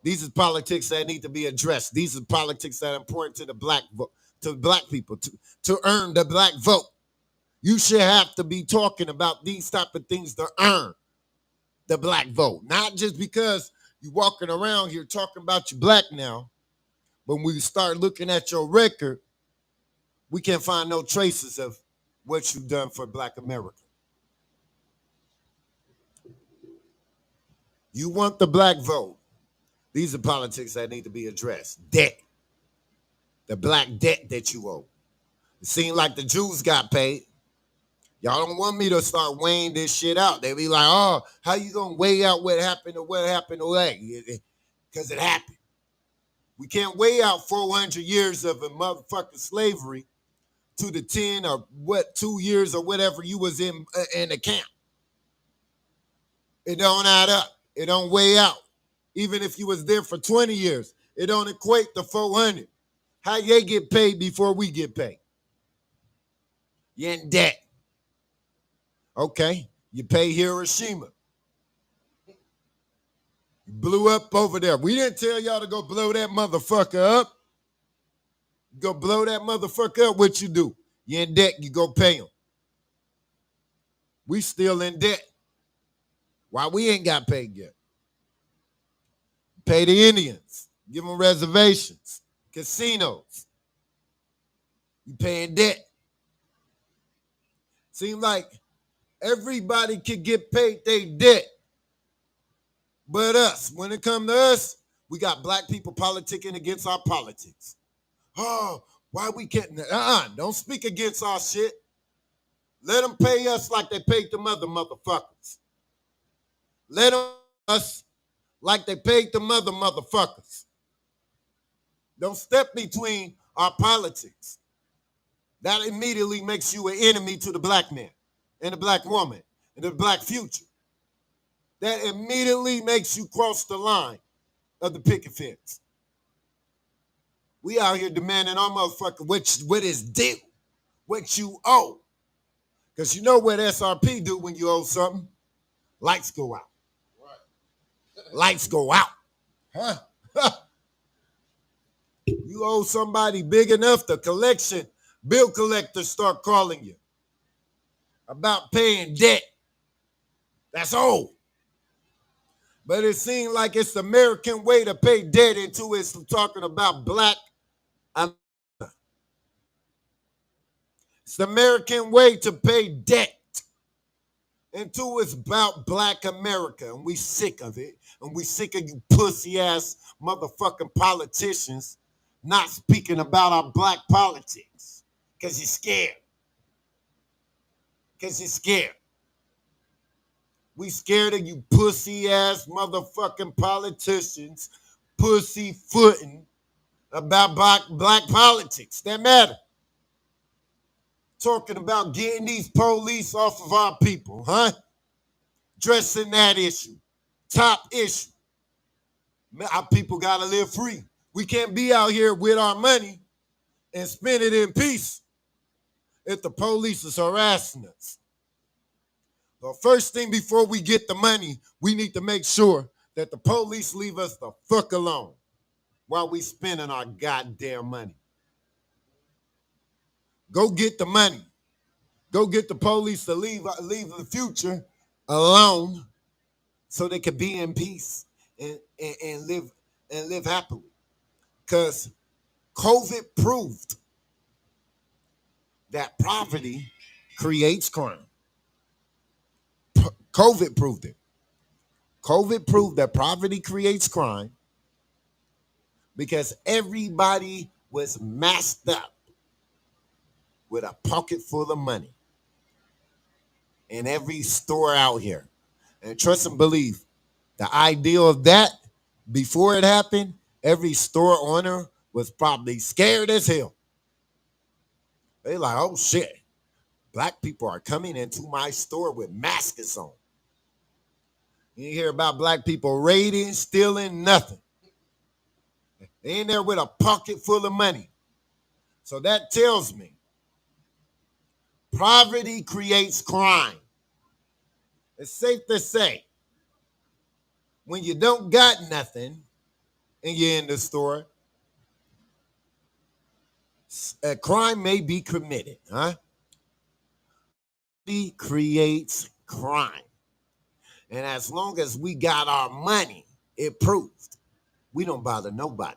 These are politics that need to be addressed. These are politics that are important to the black vote, to black people, to earn the black vote. You should have to be talking about these type of things to earn the black vote. Not just because you're walking around here talking about you black now, but when we start looking at your record, we can't find no traces of what you've done for black America. You want the black vote. These are politics that need to be addressed. Debt. The black debt that you owe. It seemed like the Jews got paid. Y'all don't want me to start weighing this shit out. They be like, oh, how you going to weigh out what happened or what happened away? Because it happened. We can't weigh out 400 years of a motherfucking slavery to the 10 or 2 years or whatever you was in the camp. It don't add up. It don't weigh out. Even if you was there for 20 years, it don't equate to 400. How they get paid before we get paid? You're in debt. Okay, you pay Hiroshima. You blew up over there. We didn't tell y'all to go blow that motherfucker up. Go blow that motherfucker up, what you do? You're in debt, you go pay him. We still in debt. Why we ain't got paid yet? Pay the Indians. Give them reservations. Casinos. You paying debt. Seems like everybody could get paid their debt. But us. When it comes to us, we got black people politicking against our politics. Oh, why we can't? Don't speak against our shit. Let them pay us like they paid them other motherfuckers. Let them pay us like they paid them other motherfuckers. Don't step between our politics. That immediately makes you an enemy to the black man and the black woman and the black future. That immediately makes you cross the line of the picket fence. We out here demanding our motherfucker what is due, what you owe. Because you know what SRP do when you owe something? Lights go out. Right. Lights go out. Huh? You owe somebody big enough, the bill collectors start calling you about paying debt. That's old. But it seems like it's the American way to pay debt into it's talking about black America. It's the American way to pay debt into it's about black America. And we sick of it. And we sick of you pussy-ass motherfucking politicians not speaking about our black politics. Because you're scared. Because you're scared. We scared of you pussy ass motherfucking politicians pussyfooting about black politics that matter. Talking about getting these police off of our people, huh? Dressing that issue. Top issue. Our people gotta live free. We can't be out here with our money and spend it in peace if the police is harassing us. The first thing before we get the money, we need to make sure that the police leave us the fuck alone while we spending our goddamn money. Go get the money. Go get the police to leave the future alone so they can be in peace and live happily. Because COVID proved that poverty creates crime. COVID proved it. COVID proved that poverty creates crime because everybody was masked up with a pocket full of money in every store out here. And trust and believe, the idea of that, before it happened, every store owner was probably scared as hell. They like, oh shit, black people are coming into my store with masks on. You hear about black people raiding, stealing, nothing. They in there with a pocket full of money. So that tells me poverty creates crime. It's safe to say, when you don't got nothing and you're in the store, a crime may be committed, huh? Poverty creates crime. And as long as we got our money, it proved we don't bother nobody.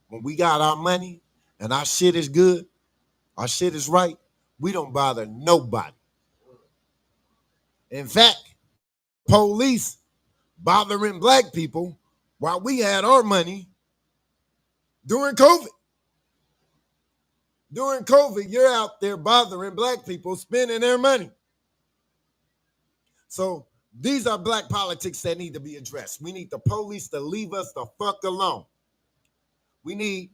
When we got our money and our shit is good, our shit is right, we don't bother nobody. In fact, police bothering black people while we had our money during COVID. During COVID, you're out there bothering black people, spending their money. So these are black politics that need to be addressed. We need the police to leave us the fuck alone. We need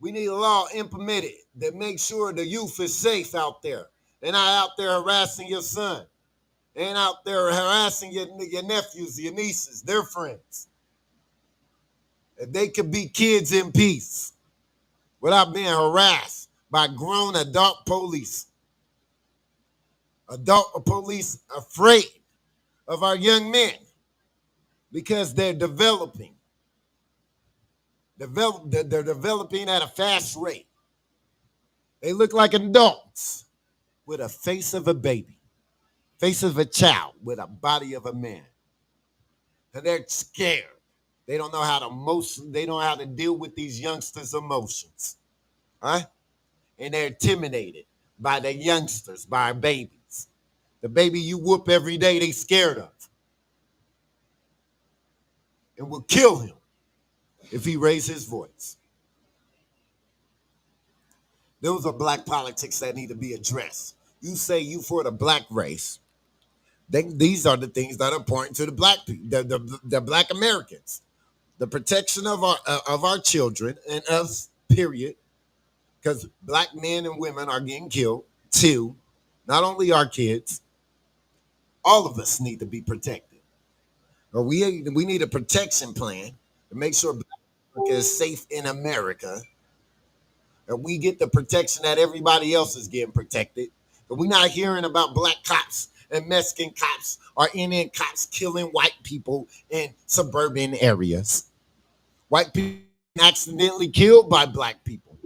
a law implemented that makes sure the youth is safe out there. They're not out there harassing your son. They ain't out there harassing your nephews, your nieces, their friends. They could be kids in peace without being harassed by grown adult police. Adult police afraid of our young men because they're developing. They're developing at a fast rate. They look like adults with a face of a baby, face of a child with a body of a man. And they're scared. They don't know how to deal with these youngsters' emotions. Huh? And they're intimidated by the youngsters, by our babies. The baby you whoop every day, they scared of. And will kill him if he raises his voice. Those are black politics that need to be addressed. You say you for the black race. These are the things that are important to the black people, the black Americans. The protection of our children and us, period. Because black men and women are getting killed, too. Not only our kids, all of us need to be protected. Or we need a protection plan to make sure black America is safe in America. And we get the protection that everybody else is getting protected. But we're not hearing about black cops and Mexican cops or Indian cops killing white people in suburban areas. White people accidentally killed by black people,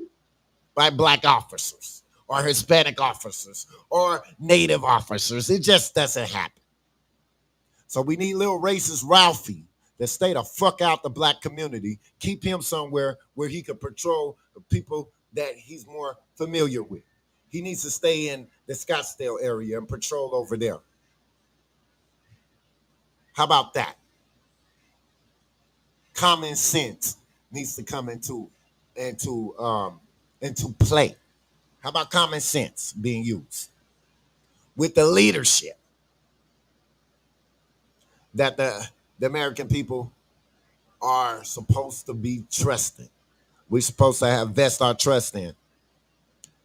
by black officers or Hispanic officers or Native officers. It just doesn't happen. So we need little racist Ralphie to stay the fuck out the black community, keep him somewhere where he could patrol the people that he's more familiar with. He needs to stay in the Scottsdale area and patrol over there. How about that? Common sense needs to come into play. How about common sense being used with the leadership? that the American people are supposed to be trusted. We're supposed to have vest our trust in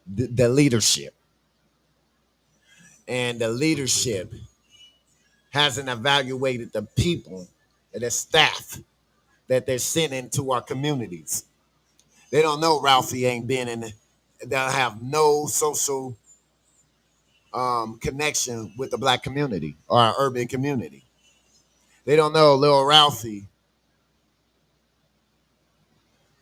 the leadership. And the leadership hasn't evaluated the people and the staff that they're sending to our communities. They don't know Ralphie ain't been in, they'll have no social connection with the black community or our urban community. They don't know little Ralphie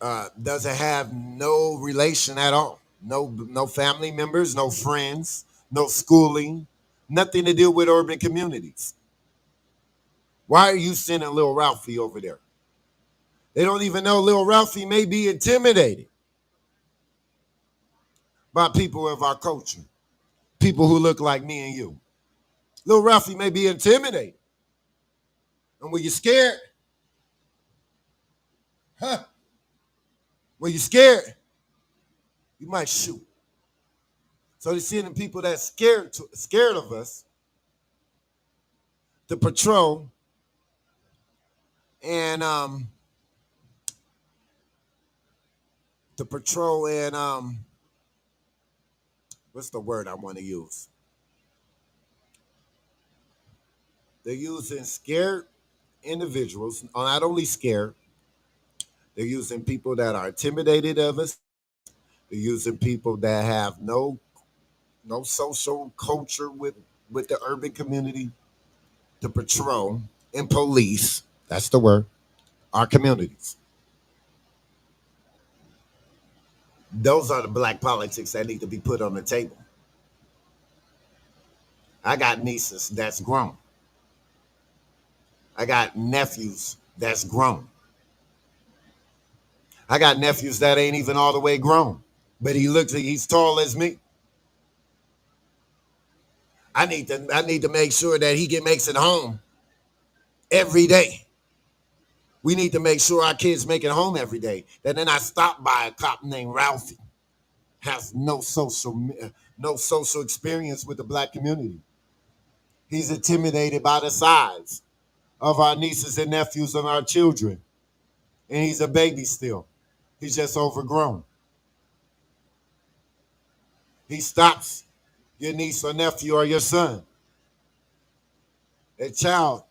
doesn't have no relation at all. No family members, no friends, no schooling, nothing to do with urban communities. Why are you sending little Ralphie over there? They don't even know little Ralphie may be intimidated by people of our culture, people who look like me and you. Little Ralphie may be intimidated. And when you're scared, when you're scared, you might shoot. So they're sending people that's scared of us to patrol and what's the word I want to use? They're using scared individuals, not only scared, they're using people that are intimidated of us. They're using people that have no social culture with the urban community to patrol and police, that's the word, our communities. Those are the black politics that need to be put on the table. I got nieces that's grown. I got nephews that's grown. I got nephews that ain't even all the way grown, but he's tall as me. I need to make sure that he makes it home every day. We need to make sure our kids make it home every day. That then I stop by a cop named Ralphie, has no social experience with the black community. He's intimidated by the size of our nieces and nephews and our children. And he's a baby still. He's just overgrown. He stops your niece or nephew or your son, a child.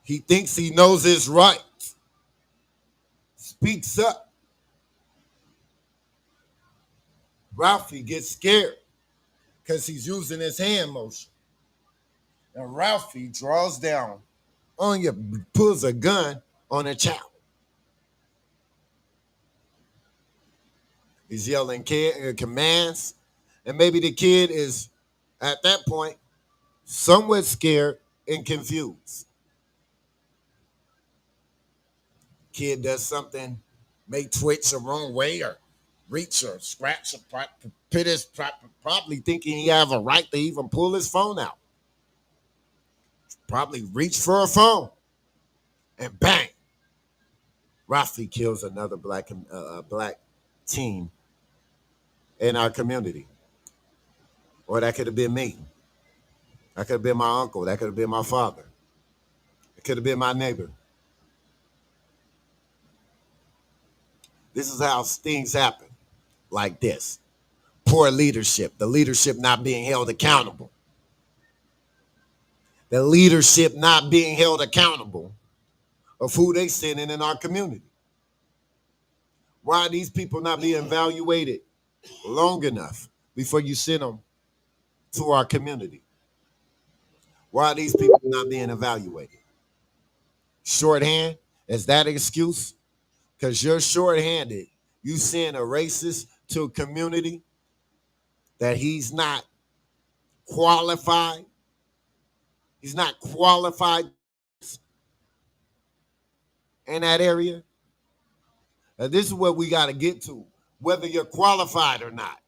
He thinks he knows his rights, speaks up. Ralphie gets scared because he's using his hand motion. And Ralphie draws down on you, pulls a gun on a child. He's yelling commands, and maybe the kid is, at that point, somewhat scared and confused. Kid does something, may twitch the wrong way or reach or scratch or probably thinking he have a right to even pull his phone out. Probably reach for a phone, and bang, Ralphie kills another black teen in our community. Or that could have been me. That could have been my uncle. That could have been my father. It could have been my neighbor. This is how things happen, like this. Poor leadership, the leadership not being held accountable. The leadership not being held accountable of who they sending in our community. Why are these people not being evaluated long enough before you send them to our community? Why are these people not being evaluated? Shorthand, is that an excuse? Because you're shorthanded. You send a racist to a community that he's not qualified. He's not qualified in that area. Now, this is what we got to get to, whether you're qualified or not.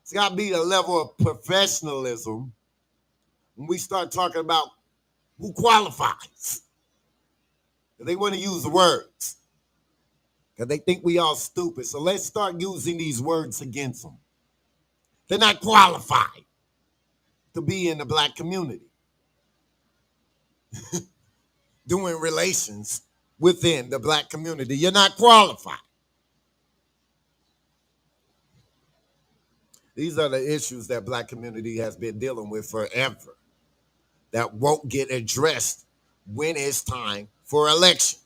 It's got to be a level of professionalism when we start talking about who qualifies. They want to use words because they think we all stupid. So let's start using these words against them. They're not qualified to be in the black community. doing relations within the black community. You're not qualified. These are the issues that black community has been dealing with forever that won't get addressed when it's time for election.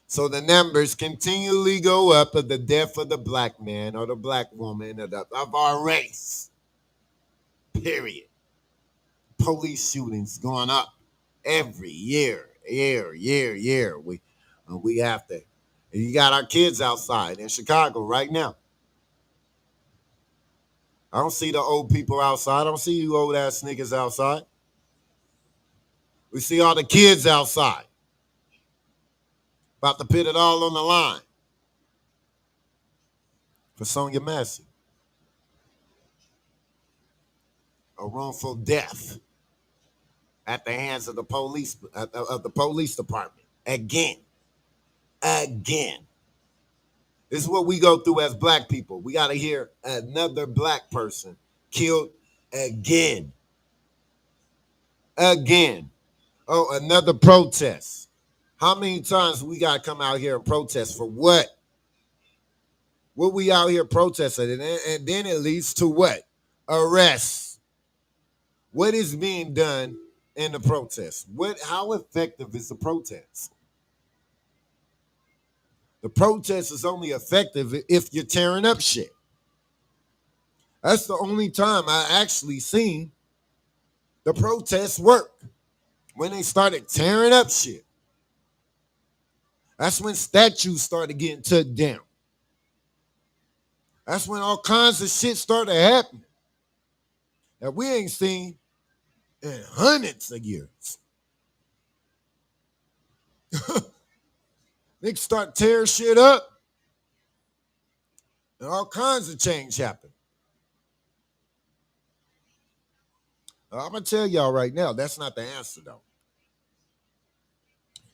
So the numbers continually go up of the death of the black man or the black woman of our race. Period. Police shootings going up every year. We have to. You got our kids outside in Chicago right now. I don't see the old people outside. I don't see you old ass niggas outside. We see all the kids outside. About to put it all on the line for Sonia Massey. A wrongful death at the hands of the police department. Again. This is what we go through as black people. We got to hear another black person killed again. Oh, another protest. How many times we got to come out here and protest for what? What we out here protesting? And then it leads to what? Arrests. What is being done in the protest? How effective is the protest? The protest is only effective if you're tearing up shit. That's the only time I actually seen the protests work. When they started tearing up shit. That's when statues started getting took down. That's when all kinds of shit started happening that we ain't seen in hundreds of years. Niggas start tearing shit up and all kinds of change happen. I'm going to tell y'all right now, that's not the answer, though.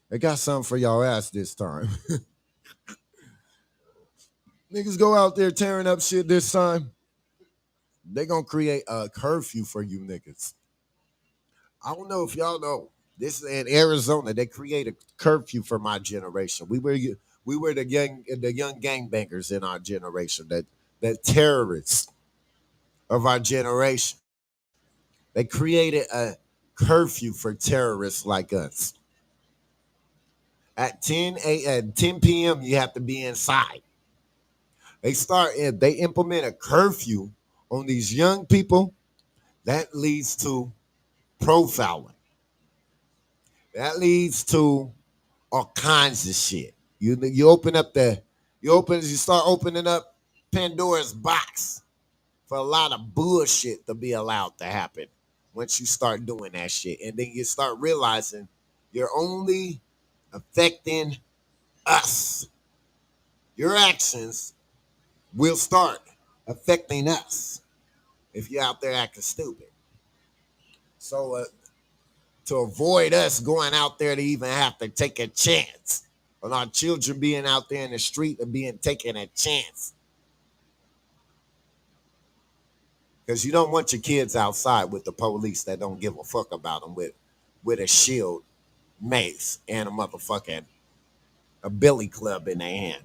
I got something for y'all ass this time. Niggas go out there tearing up shit this time. They going to create a curfew for you niggas. I don't know if y'all know. This is in Arizona. They create a curfew for my generation. We were the young gangbangers in our generation, the terrorists of our generation. They created a curfew for terrorists like us. At 10 p.m., you have to be inside. They implement a curfew on these young people. That leads to profiling. That leads to all kinds of shit. You start opening up Pandora's box for a lot of bullshit to be allowed to happen once you start doing that shit. And then you start realizing you're only affecting us. Your actions will start affecting us if you're out there acting stupid. So to avoid us going out there to even have to take a chance on our children being out there in the street and taking a chance. Because you don't want your kids outside with the police that don't give a fuck about them with a shield, mace, and a billy club in their hand.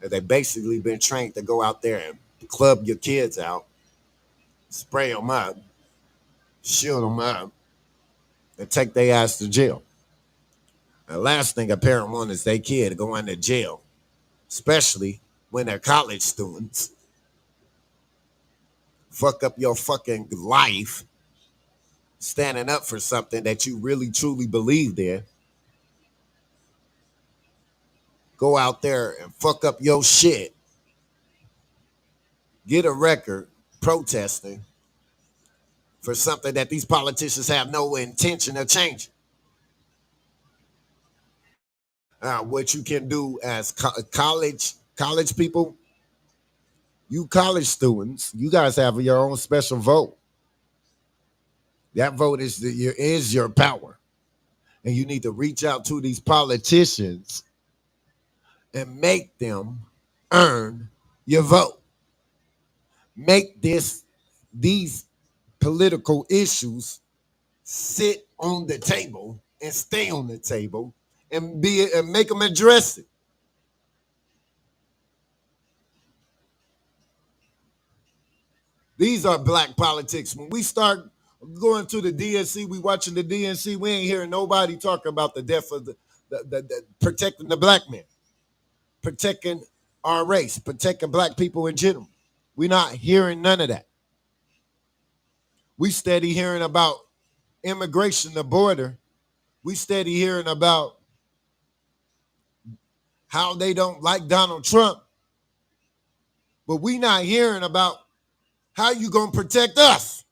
They basically been trained to go out there and club your kids out, spray them up, shield them up, and take their ass to jail. The last thing a parent wants is their kid going to jail, especially when they're college students. Fuck up your fucking life standing up for something that you really truly believed in. Go out there and fuck up your shit. Get a record protesting for something that these politicians have no intention of changing. What you can do as college people, you college students, you guys have your own special vote. That vote is your power. And you need to reach out to these politicians and make them earn your vote. Make these political issues sit on the table and stay on the table and make them address it. These are black politics. When we start going to the DNC, we watching the DNC, we ain't hearing nobody talking about the death of the protecting the black man, protecting our race, protecting black people in general. We're not hearing none of that. We steady hearing about immigration, the border. We steady hearing about how they don't like Donald Trump. But we not hearing about how you gonna protect us.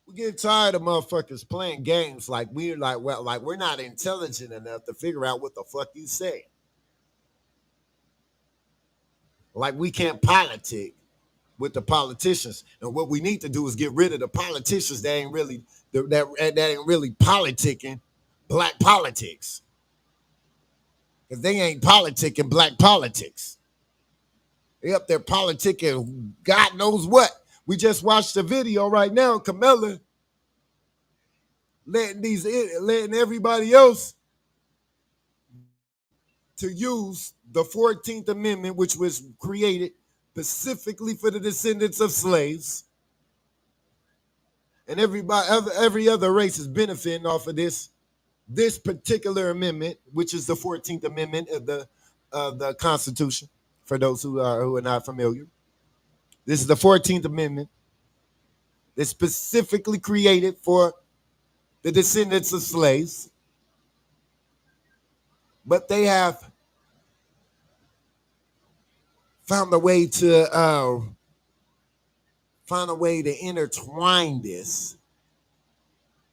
We get tired of motherfuckers playing games like we're not intelligent enough to figure out what the fuck you say. Like we can't politic with the politicians. And what we need to do is get rid of the politicians that ain't really politicking black politics. Because they ain't politicking black politics. They up there politicking God knows what. We just watched a video right now, Kamala letting everybody else to use the 14th Amendment, which was created specifically for the descendants of slaves. And every other race is benefiting off of this particular amendment, which is the 14th Amendment of the Constitution, for those who are not familiar. This is the 14th Amendment. It's specifically created for the descendants of slaves. But they have found a way to intertwine this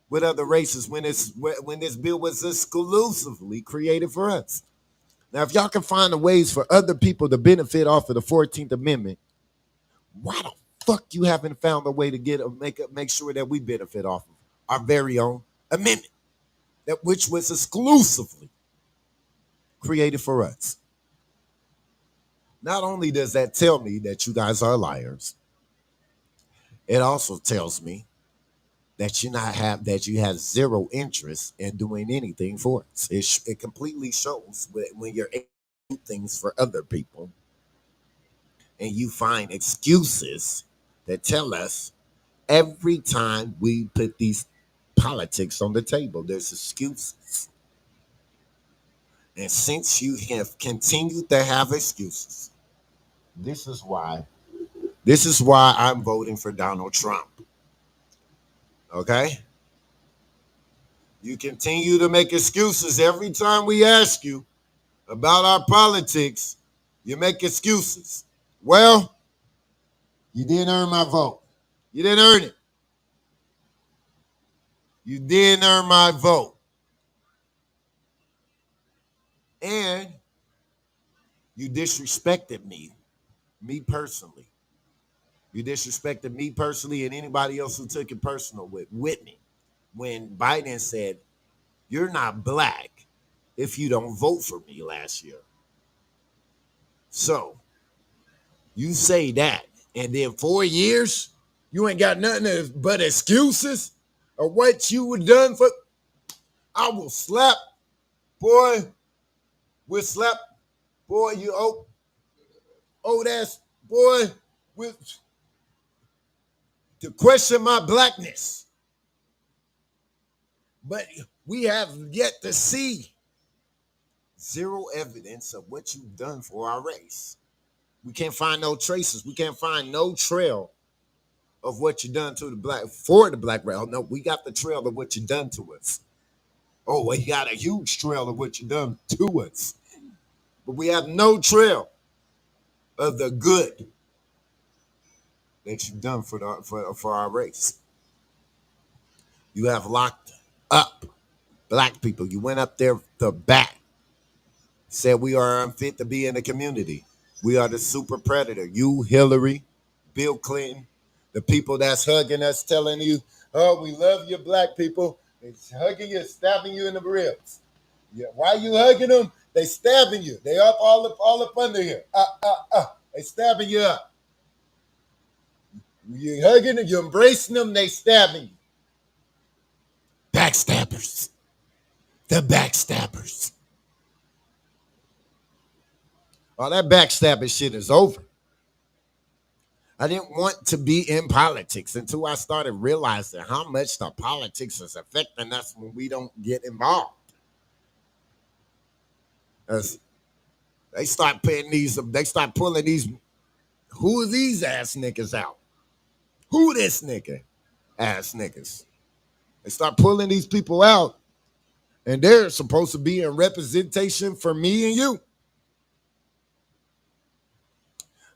with other races when this bill was exclusively created for us. Now, if y'all can find the ways for other people to benefit off of the 14th Amendment, why the fuck you haven't found a way to make sure that we benefit off of our very own amendment, which was exclusively created for us? Not only does that tell me that you guys are liars, it also tells me that you have zero interest in doing anything for us. It completely shows when you're doing things for other people and you find excuses that tell us every time we put these politics on the table, there's excuses. And since you have continued to have excuses, this is why I'm voting for Donald Trump. Okay? You continue to make excuses every time we ask you about our politics. You make excuses. Well, you didn't earn my vote. You didn't earn it. You didn't earn my vote. And you disrespected me personally. You disrespected me personally and anybody else who took it personal with me. When Biden said, you're not black if you don't vote for me last year. So, you say that, and then 4 years, you ain't got nothing but excuses of what you were done for. I will slap, boy. We'll slap, boy, you old ass boy, to question my blackness. But we have yet to see zero evidence of what you've done for our race. We can't find no traces. We can't find no trail of what you done to the black race. Oh, no, we got the trail of what you done to us. Oh, we got a huge trail of what you done to us. But we have no trail of the good that you've done for our race. You have locked up black people. You went up there to bat, said we are unfit to be in the community. We are the super predator. You, Hillary, Bill Clinton, the people that's hugging us, telling you, oh, we love you, black people. It's hugging you, stabbing you in the ribs. Yeah, why you hugging them? They stabbing you. They up all up under here. They stabbing you up. You're hugging them, you're embracing them, they stabbing you. Backstabbers. The backstabbers. All that backstabbing shit is over. I didn't want to be in politics until I started realizing how much the politics is affecting us when we don't get involved. As they start putting they start pulling these, who are these ass niggas out? Who this nigga? Ass niggas. They start pulling these people out, and they're supposed to be in representation for me and you.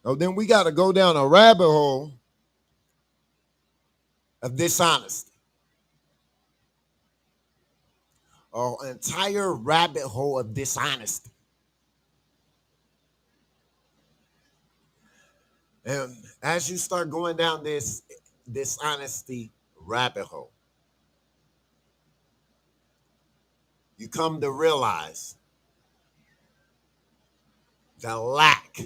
So then we got to go down a rabbit hole of dishonesty. An entire rabbit hole of dishonesty. And as you start going down this dishonesty rabbit hole, you come to realize the lack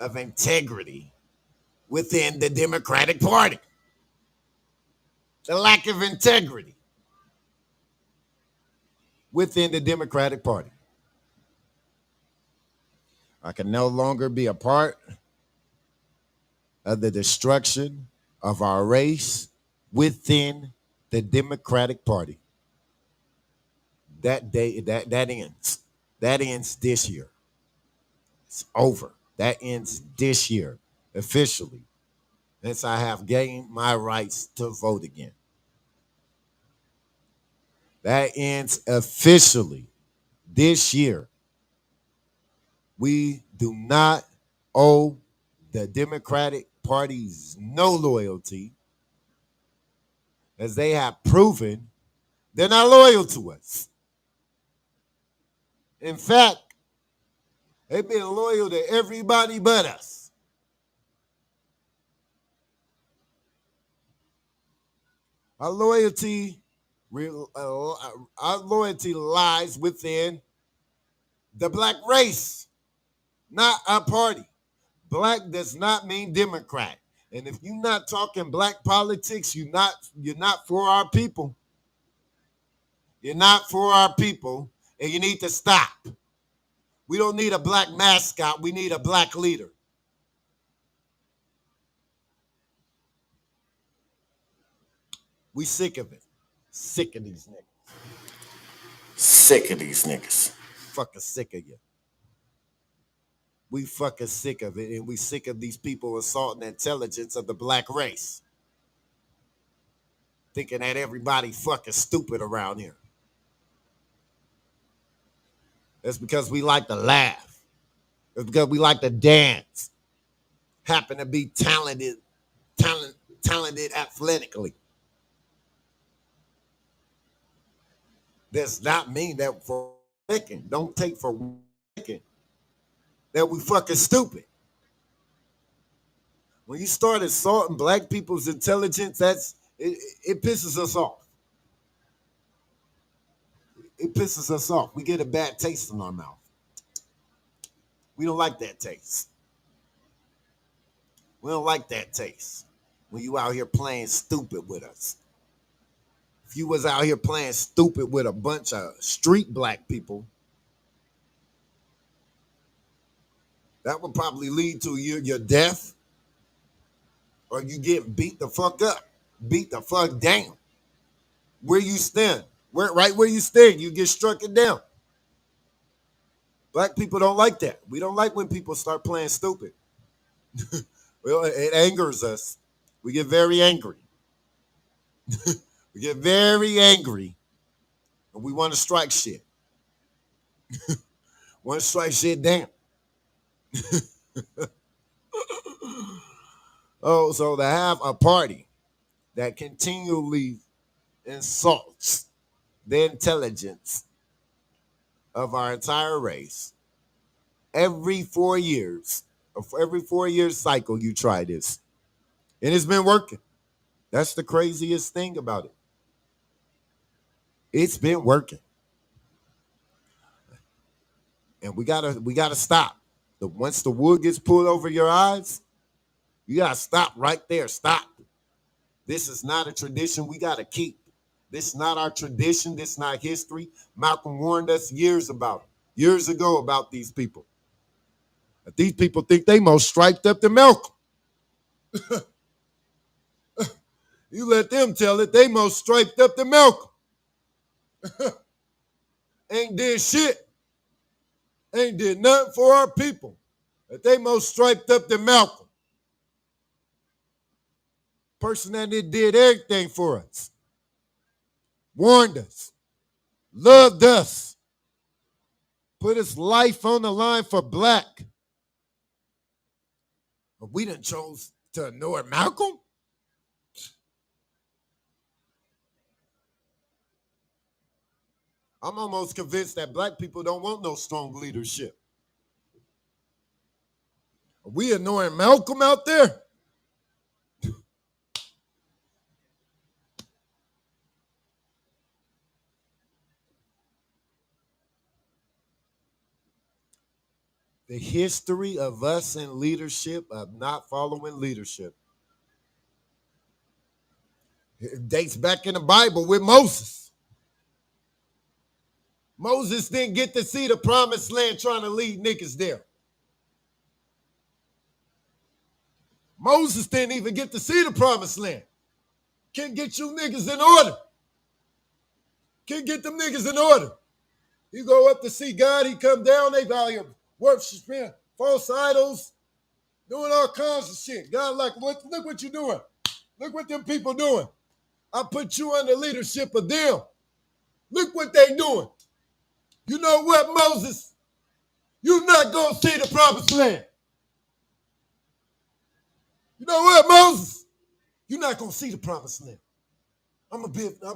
of integrity within the Democratic Party. The lack of integrity within the Democratic Party. I can no longer be a part of the destruction of our race within the Democratic Party. That day, that ends. That ends this year. It's over. That ends this year, officially, since I have gained my rights to vote again. That ends officially this year. We do not owe the Democratic Party's no loyalty, as they have proven they're not loyal to us. In fact, they've been loyal to everybody but us. Our loyalty lies within the black race, not our party. Black does not mean Democrat. And if you're not talking black politics, you're not for our people. You're not for our people, and you need to stop. We don't need a black mascot. We need a black leader. We sick of it. Sick of these niggas. Sick of these niggas. Fucking sick of you. We fucking sick of it, and we sick of these people assaulting the intelligence of the black race. Thinking that everybody fucking stupid around here. It's because we like to laugh. It's because we like to dance. Happen to be talented athletically. Does not mean that for thinking. Don't take for thinking that we fucking stupid. When you start assaulting black people's intelligence, it pisses us off. It pisses us off. We get a bad taste in our mouth. We don't like that taste. We don't like that taste when you out here playing stupid with us. If you was out here playing stupid with a bunch of street black people, that would probably lead to your death, or you get beat the fuck up, beat the fuck down. Where you stand, right where you stand, you get struck it down. Black people don't like that. We don't like when people start playing stupid. Well, it angers us. We get very angry. We get very angry, and we want to strike shit. Want to strike shit down. Oh, so to have a party that continually insults the intelligence of our entire race, every 4 years, every 4 year cycle, you try this. And it's been working. That's the craziest thing about it. It's been working. And we gotta stop. Once the wood gets pulled over your eyes, You got to stop right there. Stop. This is not a tradition we got to keep. This is not our tradition. This is not history. Malcolm warned us years ago about these people. But these people think they most striped up than Malcolm. You let them tell it, they most striped up than Malcolm. Ain't did shit. Ain't did nothing for our people. But they most striped up than Malcolm. Person that did everything for us. Warned us. Loved us. Put his life on the line for black. But we done chose to ignore Malcolm? I'm almost convinced that black people don't want no strong leadership. Are we ignoring Malcolm out there? The history of us in leadership, of not following leadership, it dates back in the Bible with Moses. Moses didn't get to see the promised land trying to lead niggas there. Moses didn't even get to see the promised land. Can't get you niggas in order. Can't get them niggas in order. You go up to see God, he come down, they value worshiping false idols, doing all kinds of shit. God like, look what you doing. Look what them people doing. I put you under leadership of them. Look what they doing. You know what, Moses? You're not going to see the promised land. You know what, Moses? You're not going to see the promised land. I'm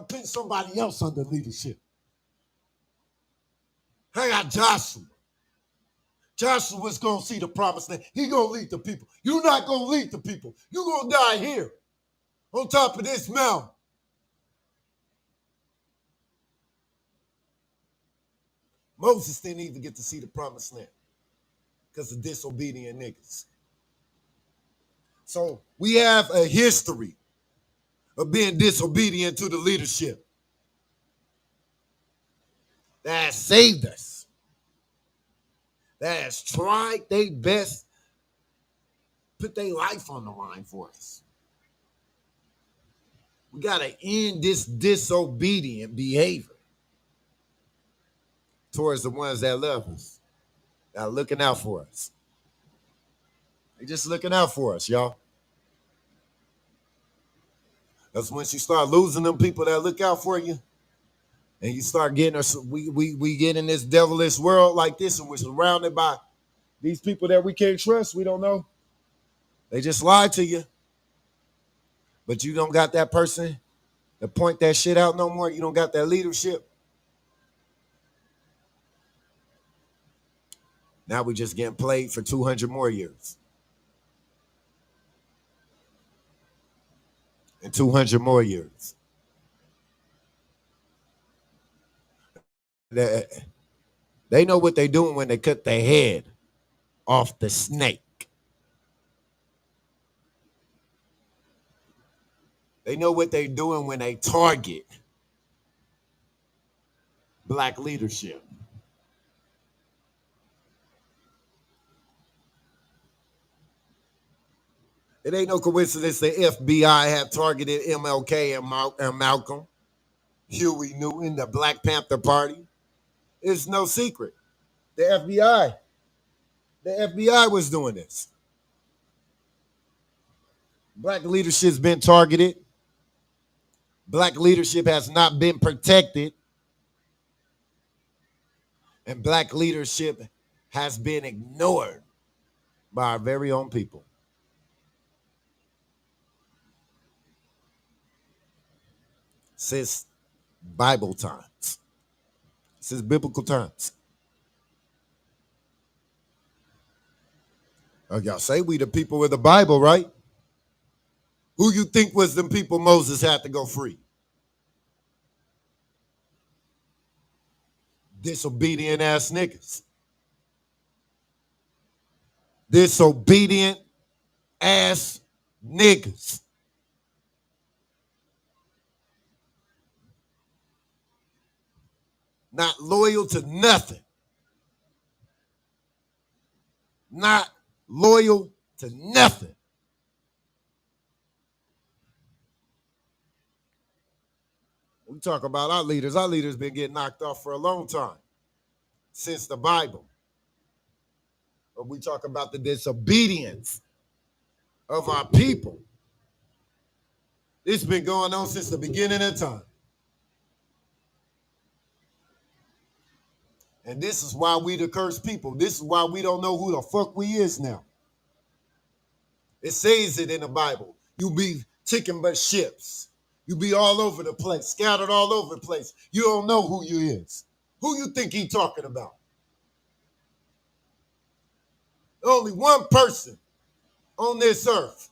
putting somebody else under leadership. I got Joshua. Joshua's going to see the promised land. He going to lead the people. You're not going to lead the people. You're going to die here on top of this mountain. Moses didn't even get to see the promised land because of disobedient niggas. So we have a history of being disobedient to the leadership that has saved us, that has tried their best, put their life on the line for us. We got to end this disobedient behavior towards the ones that love us, that are looking out for us. They're just looking out for us, y'all. That's once you start losing them people that look out for you, and you start getting us, we get in this devilish world like this, and we're surrounded by these people that we can't trust. We don't know. They just lie to you. But you don't got that person to point that shit out no more. You don't got that leadership. Now we just getting played for 200 more years. And 200 more years. They know what they're doing when they cut their head off the snake. They know what they're doing when they target black leadership. It ain't no coincidence the FBI have targeted MLK and Malcolm, Huey Newton, the Black Panther Party. It's no secret. The FBI was doing this. Black leadership's been targeted. Black leadership has not been protected. And black leadership has been ignored by our very own people. Since Bible times. Since biblical times. Oh, y'all say we the people with the Bible, right? Who you think was them people Moses had to go free? Disobedient ass niggas. Disobedient ass Niggas. Not loyal to nothing. Not loyal to nothing. We talk about our leaders. Our leaders been getting knocked off for a long time, since the Bible. But we talk about the disobedience of our people. It's been going on since the beginning of time. And this is why we the cursed people. This is why we don't know who the fuck we is now. It says it in the Bible. You be ticking but ships. You be all over the place, scattered all over the place. You don't know who you is. Who you think he talking about? Only one person on this earth.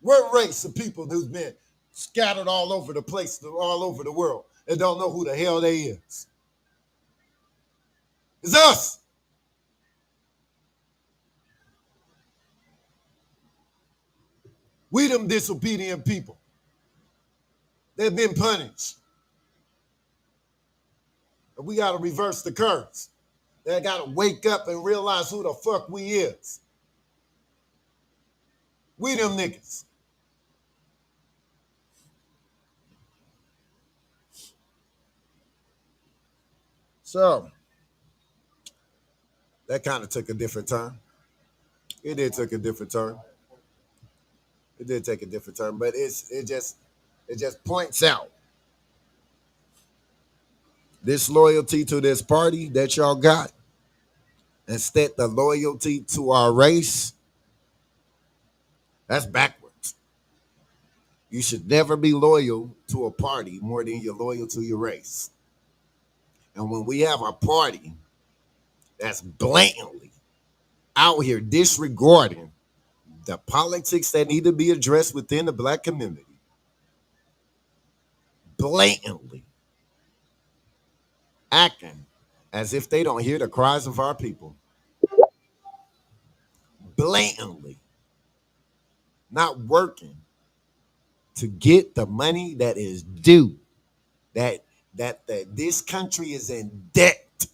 What race of people who's been scattered all over the place, all over the world, and don't know who the hell they is? It's us. We them disobedient people. They've been punished. And we got to reverse the curse. They got to wake up and realize who the fuck we is. We them niggas. So, that kind of took a different turn. It did take a different turn. It did take a different turn, but it just points out this loyalty to this party that y'all got, instead the loyalty to our race, that's backwards. You should never be loyal to a party more than you're loyal to your race. And when we have a party that's blatantly out here disregarding the politics that need to be addressed within the black community, blatantly acting as if they don't hear the cries of our people, blatantly not working to get the money that is due, that this country is in debt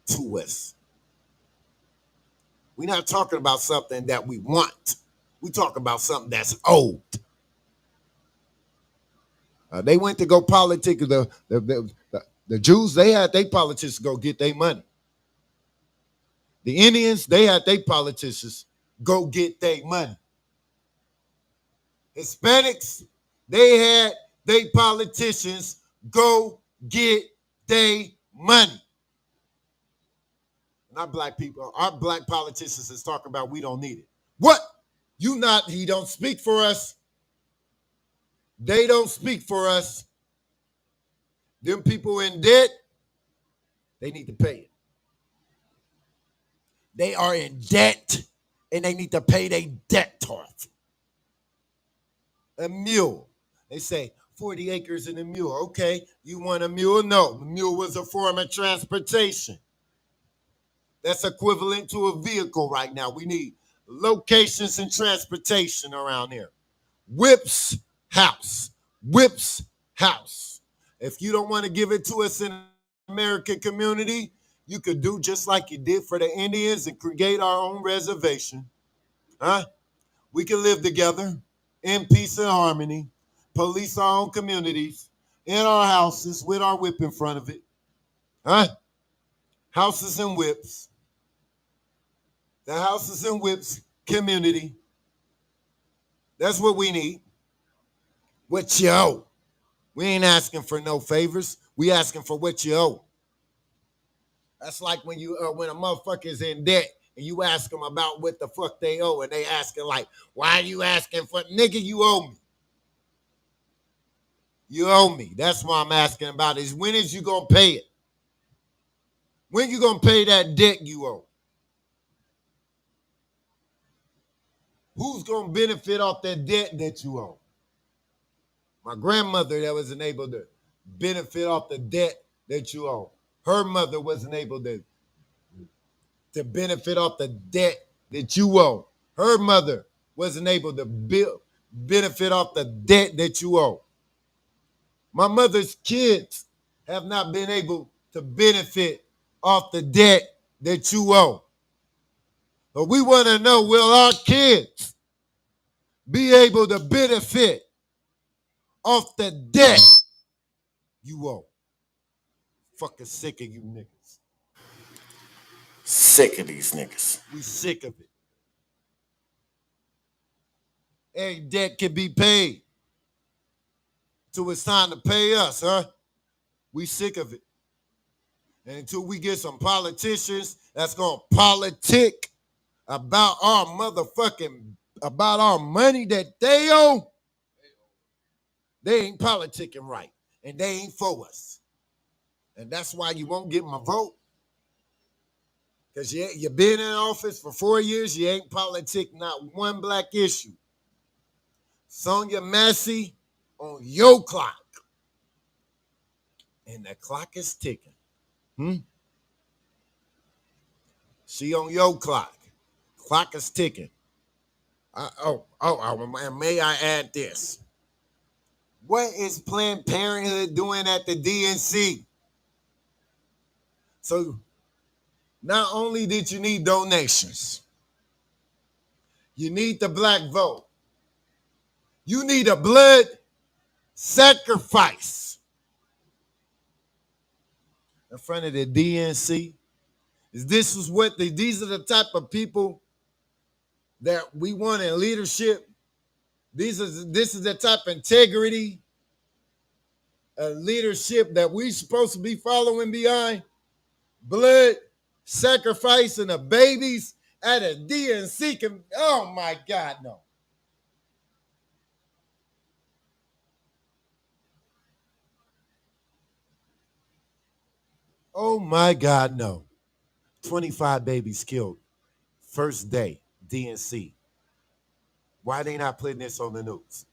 to us. We're not talking about something that we want. We talk about something that's owed. They went to go politic. The Jews, they had their politicians go get their money. The Indians, they had their politicians go get their money. Hispanics, they had their politicians go get their money. Not black people. Our black politicians is talking about we don't need it. What? He don't speak for us. They don't speak for us. Them people in debt, they need to pay it. They are in debt and they need to pay their debt off. A mule. They say 40 acres and a mule. Okay, you want a mule? No, the mule was a form of transportation. That's equivalent to a vehicle right now. We need locations and transportation around here. Whip's house. Whip's house. If you don't want to give it to us in the American community, you could do just like you did for the Indians and create our own reservation. Huh? We can live together in peace and harmony, police our own communities, in our houses with our whip in front of it. Huh? Houses and whips. The houses and whips community. That's what we need. What you owe. We ain't asking for no favors. We asking for what you owe. That's like when when a motherfucker's in debt and you ask them about what the fuck they owe, and they asking like, why are you asking for, nigga, you owe me. You owe me. That's what I'm asking about is when is you gonna pay it? When you gonna pay that debt you owe? Who's gonna benefit off that debt that you owe? My grandmother that wasn't able to benefit off the debt that you owe. Her mother wasn't able to benefit off the debt that you owe. Her mother wasn't able to benefit off the debt that you owe. My mother's kids have not been able to benefit off the debt that you owe. But we want to know, will our kids be able to benefit off the debt you owe? Fucking sick of you niggas. Sick of these niggas. We sick of it. Every debt can be paid till it's time to pay us, huh? We sick of it. And until we get some politicians that's gonna politic about our money that they owe, they ain't politicking right. And they ain't for us. And that's why you won't get my vote. Because you've been in office for 4 years, you ain't politic not one black issue. Sonia Massey on your clock. And the clock is ticking. She on your clock. Clock is ticking. And may I add this? What is Planned Parenthood doing at the DNC? So not only did you need donations, you need the black vote. You need a blood sacrifice in front of the DNC. These are the type of people that we want in leadership. This is the type of integrity, leadership that we supposed to be following behind. Blood sacrifice and the babies at a DNC. Oh my God, no. Oh my God, no. 25 babies killed. First day, DNC. Why they not putting this on the news?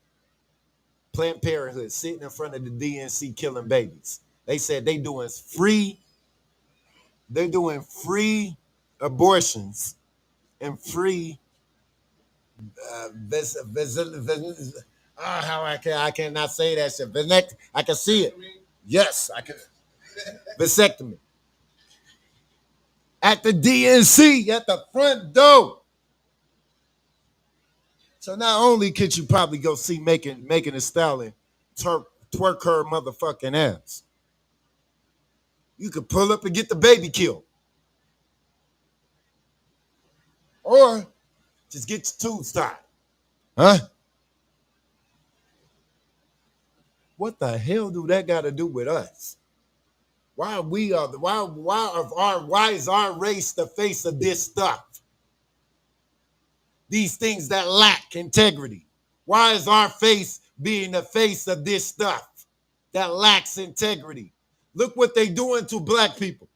Planned Parenthood sitting in front of the DNC killing babies. They said they're doing free abortions and free I cannot say that shit. I can see it. Yes, I can. Vasectomy. At the DNC, at the front door. So not only could you probably go see Megan Thee Stallion twerk her motherfucking ass, you could pull up and get the baby killed. Or just get your tubes tied. Huh? What the hell do that got to do with us? Why is our race the face of this stuff? These things that lack integrity. Why is our face being the face of this stuff that lacks integrity? Look what they doing to black people.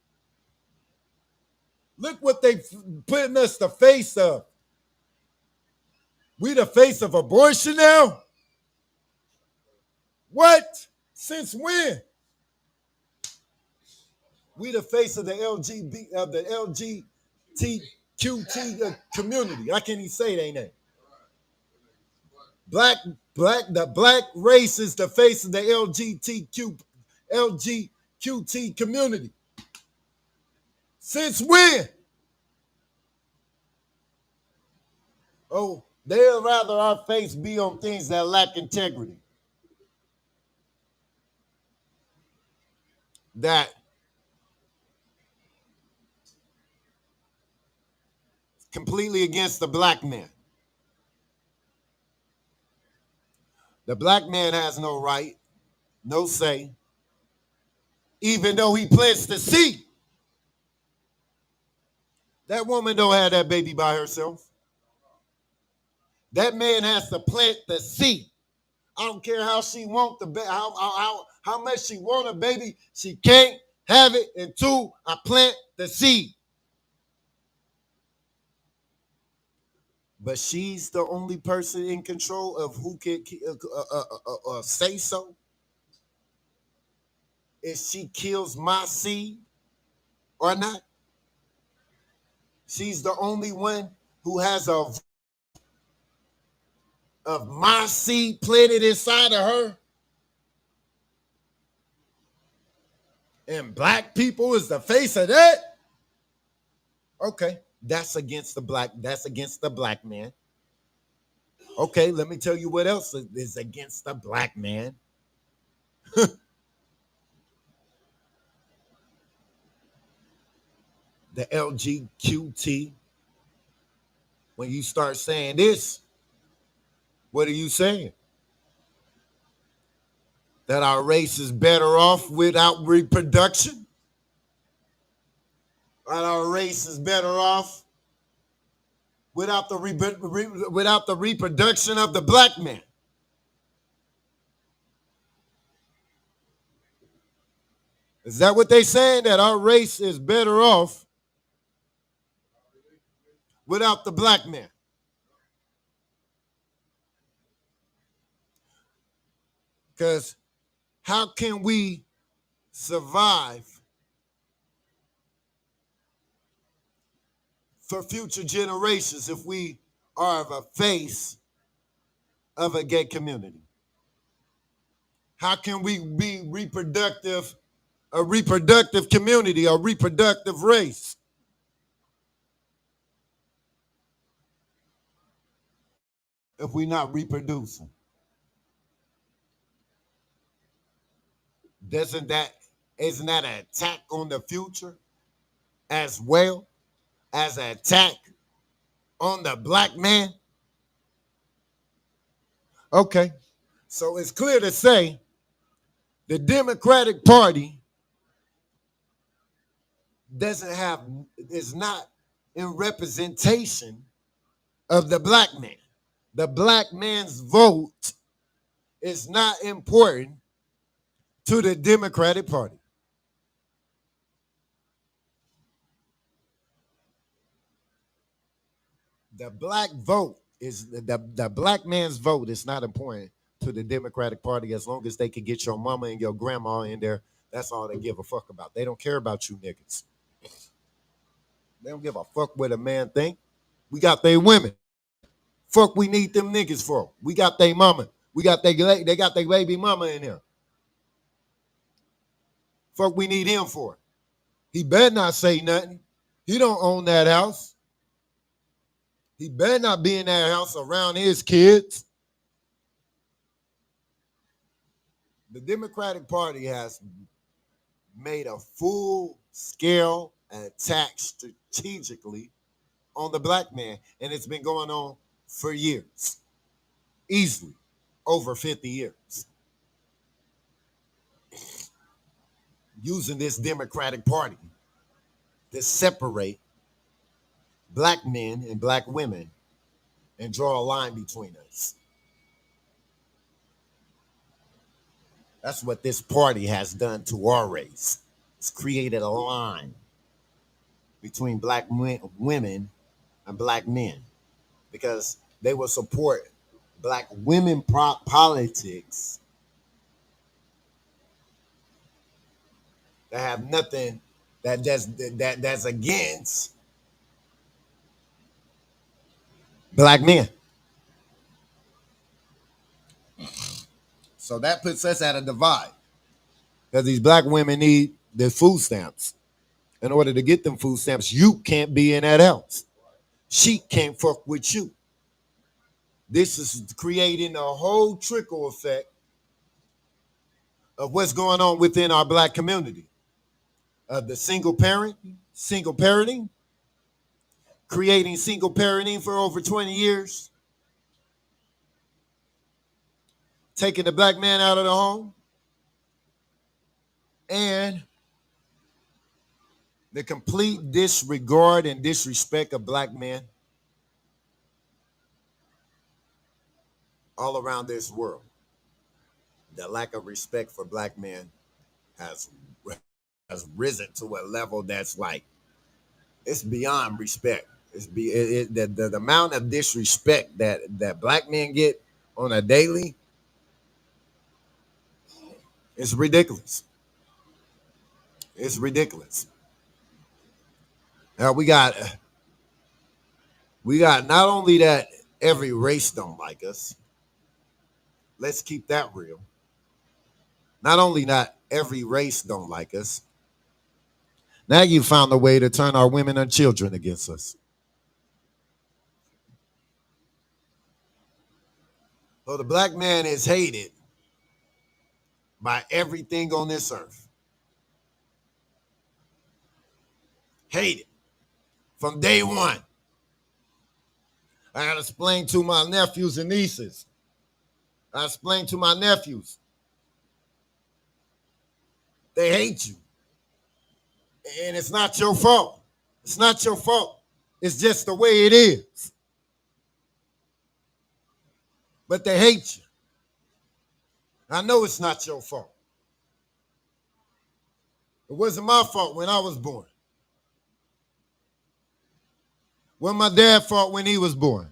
Look what they putting us the face of. We the face of abortion now? What? Since when? We the face of the LGBTQT community. I can't even say their name. The black race is the face of the LGBTQT community. Since when? Oh, they'd rather our face be on things that lack integrity. That completely against the black man. The black man has no right, no say, even though he plants the seed. That woman don't have that baby by herself. That man has to plant the seed. I don't care how she want the baby, how much she want a baby, she can't have it until I plant the seed. But she's the only person in control of who can say so. If she kills my seed or not, she's the only one who has a of my seed planted inside of her, and black people is the face of that, okay, that's against the black man. Okay, let me tell you what else is against the black man. The LGQT. When you start saying this, what are you saying? That our race is better off without reproduction? That our race is better off without the reproduction of the black man? Is that what they saying? That our race is better off without the black man? Because how can we survive for future generations if we are the face of a gay community? How can we be a reproductive community, a reproductive race, if we're not reproducing? Isn't that an attack on the future as well as an attack on the black man? Okay, so it's clear to say the Democratic Party is not in representation of the black man. The black man's vote is not important to the Democratic Party. The black vote is the black man's vote is not important to the Democratic Party as long as they can get your mama and your grandma in there. That's all they give a fuck about. They don't care about you niggas. They don't give a fuck what a man think. We got they women. Fuck we need them niggas for. We got they mama. They got their baby mama in here. Fuck we need him for. He better not say nothing. He don't own that house. He better not be in that house around his kids. The Democratic Party has made a full-scale attack strategically on the black man, and it's been going on for years, easily over 50 years, using this Democratic Party to separate black men and black women and draw a line between us. That's what this party has done to our race. It's created a line between black women and black men because they will support black women politics that have nothing that's against black men. So that puts us at a divide because these black women need their food stamps. In order to get them food stamps, you can't be in that house. She can't fuck with you. This is creating a whole trickle effect of what's going on within our black community. The single parenting, creating single parenting for over 20 years, taking the black man out of the home, and the complete disregard and disrespect of black men all around this world. The lack of respect for black men has risen to a level that's like, it's beyond respect. The amount of disrespect that black men get on a daily is ridiculous. It's ridiculous. Now we got not only that every race don't like us, Let's keep that real. Not only not every race don't like us, now you found a way to turn our women and children against us. So the black man is hated by everything on this earth. Hated from day one. I gotta explain to my nephews and nieces. I explain to my nephews. They hate you. And it's not your fault. It's not your fault. It's just the way it is. But they hate you. I know it's not your fault. It wasn't my fault when I was born. Wasn't my dad's fault when he was born.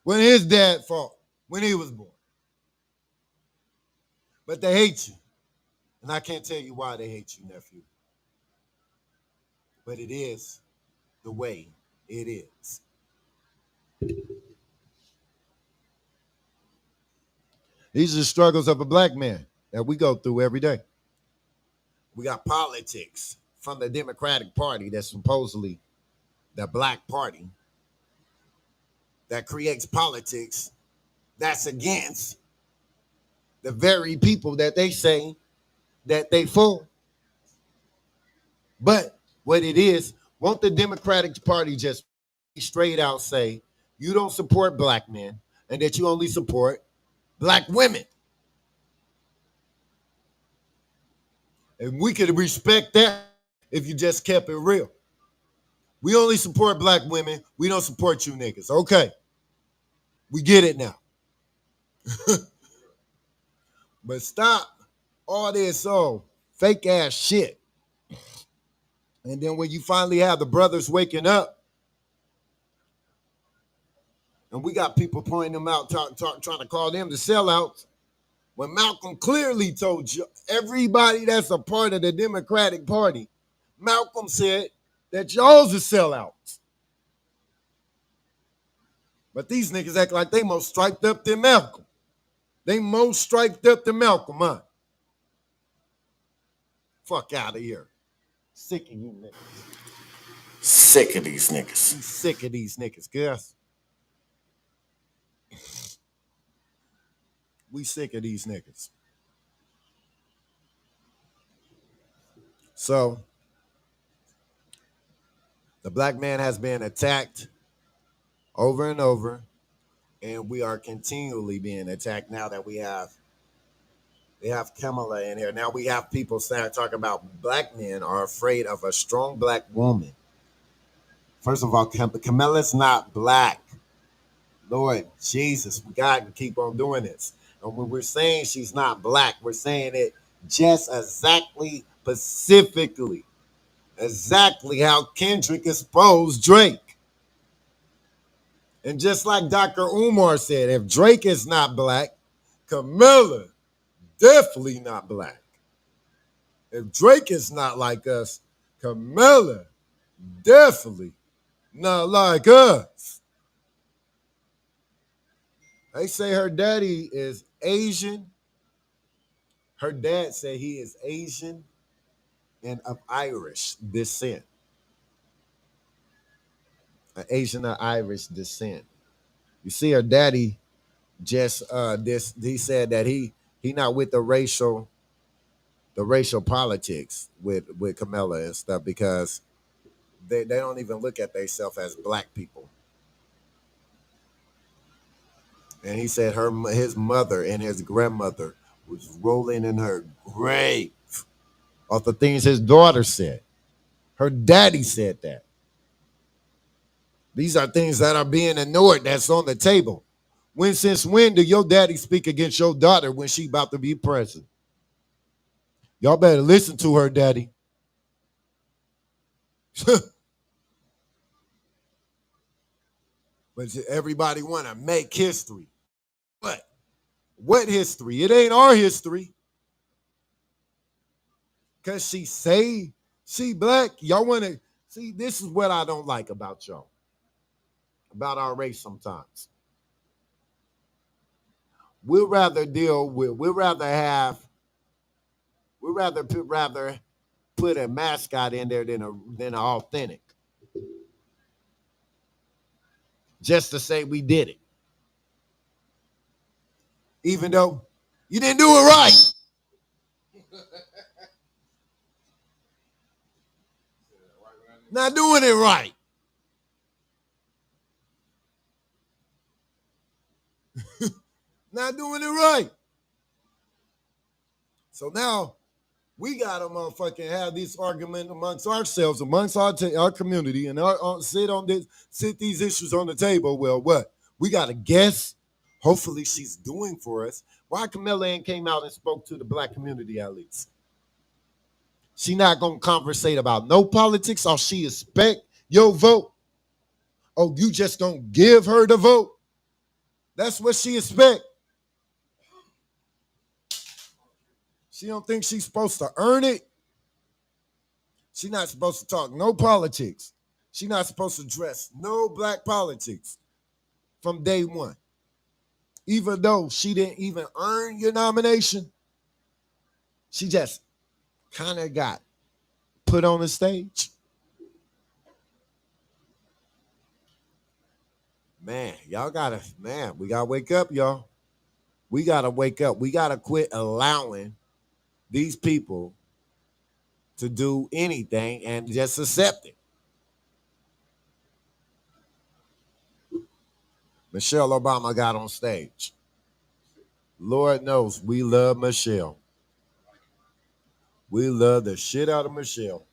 Wasn't his dad's fault when he was born. But they hate you. And I can't tell you why they hate you, nephew. But it is the way it is. These are the struggles of a black man that we go through every day. We got politics from the Democratic Party that's supposedly the black party that creates politics that's against the very people that they say that they for. But what it is, won't the Democratic Party just straight out say, you don't support black men and that you only support black women? And we could respect that if you just kept it real. We only support black women. We don't support you niggas. Okay. We get it now. But stop all this fake ass shit. And then when you finally have the brothers waking up, and we got people pointing them out, trying to call them the sellouts, when Malcolm clearly told you, everybody that's a part of the Democratic Party, Malcolm said that y'all's are sellouts. But these niggas act like they most striped up than Malcolm. They most striped up than Malcolm, huh? Fuck out of here. Sick of you niggas. Sick of these niggas. Sick of these niggas, guys. We sick of these niggas. So, the black man has been attacked over and over, and we are continually being attacked now that we have Kamala in here. Now we have people talking about black men are afraid of a strong black woman. First of all, Kamala's not black. Lord Jesus, we got to keep on doing this. And when we're saying she's not black, we're saying it just exactly, specifically, exactly how Kendrick exposed Drake. And just like Dr. Umar said, if Drake is not black, Kamala definitely not black. If Drake is not like us, Kamala definitely not like us. They say her daddy is Asian. Her dad said he is Asian and of Irish descent. An Asian or Irish descent. You see, her daddy just he said that he not with the racial politics with Kamala and stuff because they don't even look at themselves as black people. And he said his mother and his grandmother was rolling in her grave off the things his daughter said. Her daddy said that. These are things that are being ignored that's on the table. Since when do your daddy speak against your daughter when she about to be president? Y'all better listen to her, daddy. But everybody want to make history. What history? It ain't our history. Because she say she black. Y'all want to see, this is what I don't like about y'all. About our race sometimes. we'd rather deal with, we'd rather put a mascot in there than an authentic. Just to say we did it. Even though you didn't do it right. Not doing it right. Not doing it right. So now we got to motherfucking have this argument amongst ourselves, amongst our community, and sit these issues on the table. Well, what? We got to guess. Hopefully she's doing for us. Why Kamala ain't came out and spoke to the black community at least? She not going to conversate about no politics, or she expect your vote. Oh, you just going to give her the vote? That's what she expect. She don't think she's supposed to earn it. She not supposed to talk no politics. She not supposed to address no black politics from day one. Even though she didn't even earn your nomination, she just kind of got put on the stage. Man, we gotta wake up, y'all. We gotta wake up. We gotta quit allowing these people to do anything and just accept it. Michelle Obama got on stage. Lord knows we love Michelle. We love the shit out of Michelle.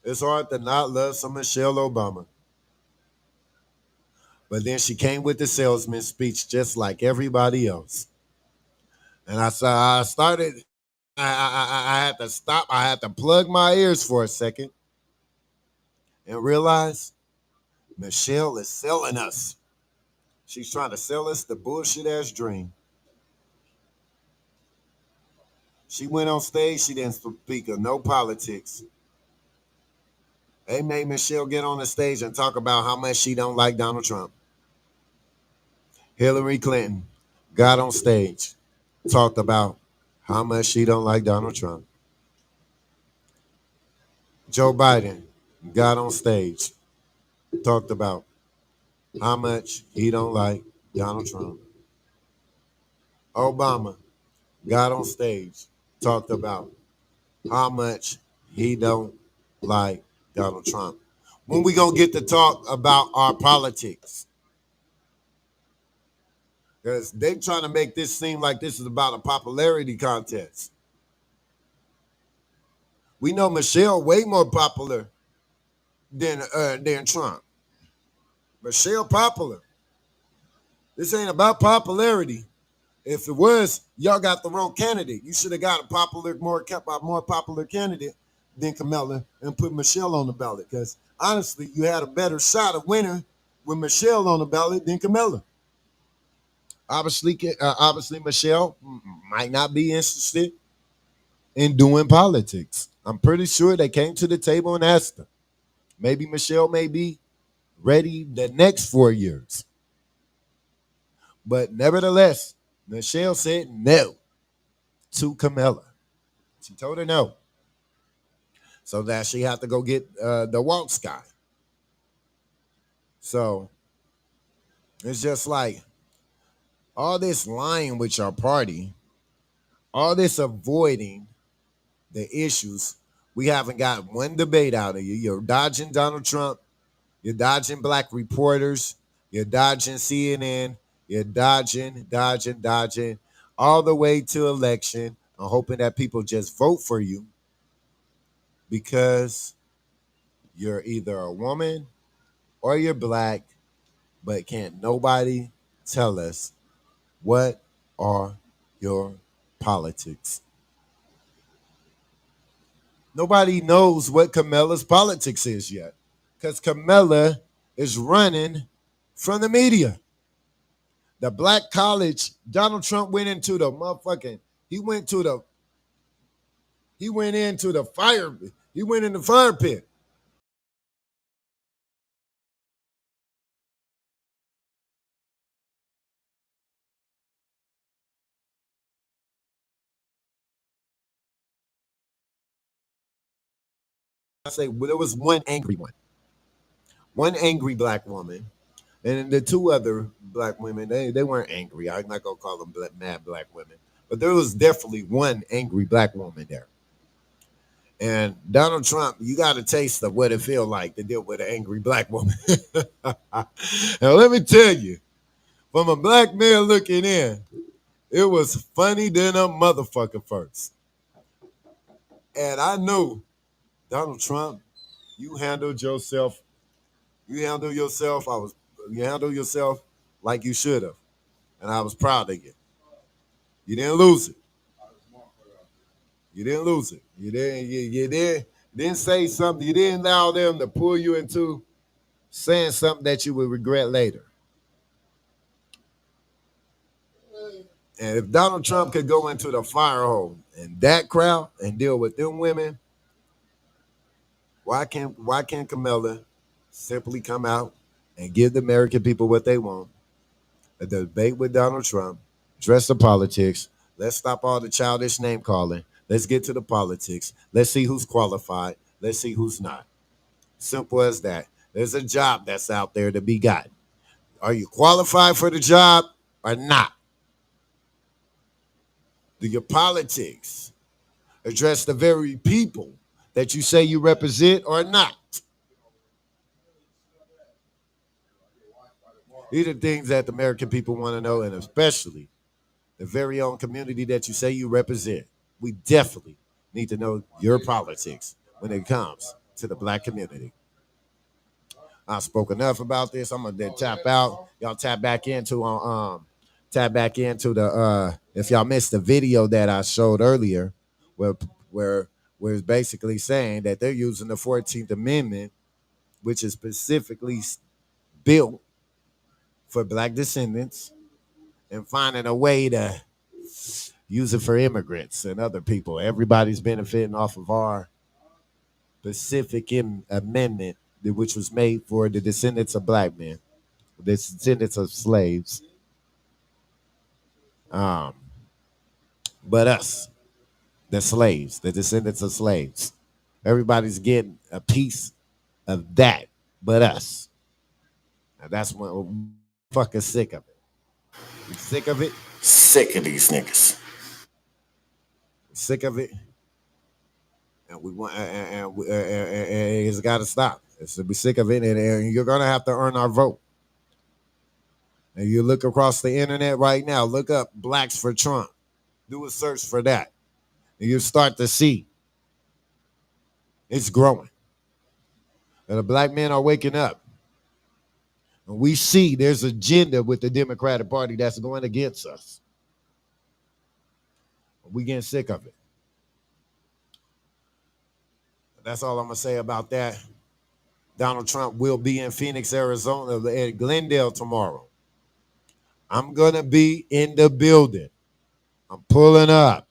It's hard to not love some Michelle Obama. But then she came with the salesman speech just like everybody else. And I had to stop. I had to plug my ears for a second and realize Michelle is selling us. She's trying to sell us the bullshit ass dream. She went on stage. She didn't speak of no politics. They made Michelle get on the stage and talk about how much she don't like Donald Trump. Hillary Clinton got on stage, talked about how much she don't like Donald Trump. Joe Biden got on stage, talked about how much he don't like Donald Trump. Obama got on stage, talked about how much he don't like Donald Trump. When we gonna get to talk about our politics? Because they trying to make this seem like this is about a popularity contest. We know Michelle way more popular than Trump. Michelle popular. This ain't about popularity. If it was, y'all got the wrong candidate. You should have got a more popular candidate than Kamala and put Michelle on the ballot. Because honestly, you had a better shot of winning with Michelle on the ballot than Kamala. Obviously, Michelle might not be interested in doing politics. I'm pretty sure they came to the table and asked her. Maybe Michelle may be ready the next 4 years. But nevertheless, Michelle said no to Kamala. She told her no. So that she had to go get the waltz guy. So it's just like all this lying with your party, all this avoiding the issues. We haven't got one debate out of you. You're dodging Donald Trump. You're dodging black reporters. You're dodging CNN. You're dodging, all the way to election. I'm hoping that people just vote for you because you're either a woman or you're black, but can't nobody tell us what are your politics. Nobody knows what Kamala's politics is yet because Kamala is running from the media. The black college, Donald Trump went into the motherfucking, he went into the fire, he went in the fire pit. I say, well, there was one angry one angry black woman, and the two other black women, they weren't angry. I'm not gonna call them mad black women, but there was definitely one angry black woman there. And Donald Trump, you got a taste of what it feels like to deal with an angry black woman. Now let me tell you, from a black man looking in, it was funny than a motherfucker first. And I knew, Donald Trump, you handled yourself. You handled yourself. You handled yourself like you should have. And I was proud of you. You didn't lose it. You didn't lose it. You didn't say something. You didn't allow them to pull you into saying something that you would regret later. And if Donald Trump could go into the fire hole in that crowd and deal with them women, why can't Kamala simply come out and give the American people what they want? A debate with Donald Trump, address the politics. Let's stop all the childish name calling. Let's get to the politics. Let's see who's qualified. Let's see who's not. Simple as that. There's a job that's out there to be gotten. Are you qualified for the job or not? Do your politics address the very people that you say you represent or not? These are things that the American people want to know, and especially the very own community that you say you represent. We definitely need to know your politics when it comes to the black community. I spoke enough about this. I'm gonna then tap out. Y'all tap back into the if y'all missed the video that I showed earlier, where it's basically saying that they're using the 14th Amendment, which is specifically built for black descendants, and finding a way to use it for immigrants and other people. Everybody's benefiting off of our specific amendment, which was made for the descendants of black men, the descendants of slaves. But us, the slaves, the descendants of slaves, everybody's getting a piece of that, but us. And that's when we're fucking sick of it. We sick of it. Sick of these niggas. Sick of it. And we want, and it's got to stop. We're sick of it, and you're gonna have to earn our vote. And you look across the internet right now, look up Blacks for Trump. Do a search for that. And you start to see it's growing. And the black men are waking up. And we see there's an agenda with the Democratic Party that's going against us. We getting sick of it. That's all I'm going to say about that. Donald Trump will be in Phoenix, Arizona, at Glendale tomorrow. I'm going to be in the building. I'm pulling up.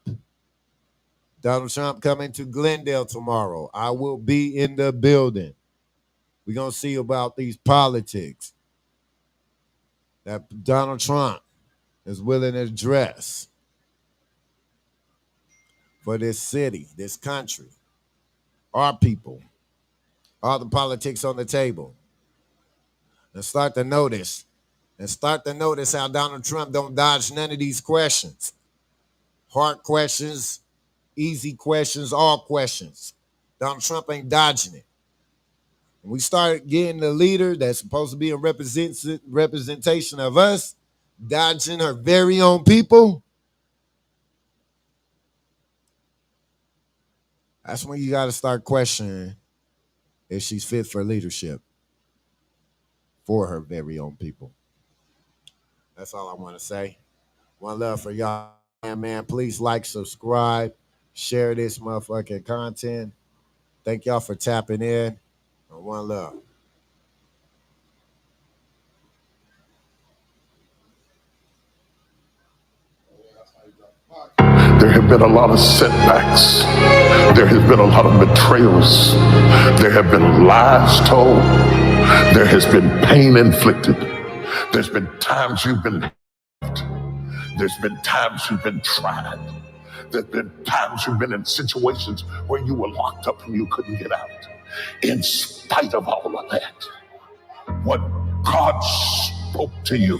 Donald Trump coming to Glendale tomorrow. I will be in the building. We're going to see about these politics that Donald Trump is willing to address for this city, this country, our people, all the politics on the table. And start to notice how Donald Trump don't dodge none of these questions. Hard questions, easy questions, all questions. Donald Trump ain't dodging it. When we start getting the leader that's supposed to be a representation of us, dodging her very own people, that's when you got to start questioning if she's fit for leadership for her very own people. That's all I want to say. One love for y'all, man. Please like, subscribe, share this motherfucking content. Thank y'all for tapping in. And one love. There have been a lot of setbacks. There has been a lot of betrayals. There have been lies told. There has been pain inflicted. There's been times you've been hurt. There's been times you've been tried. There's been times you've been in situations where you were locked up and you couldn't get out. In spite of all of that, what God spoke to you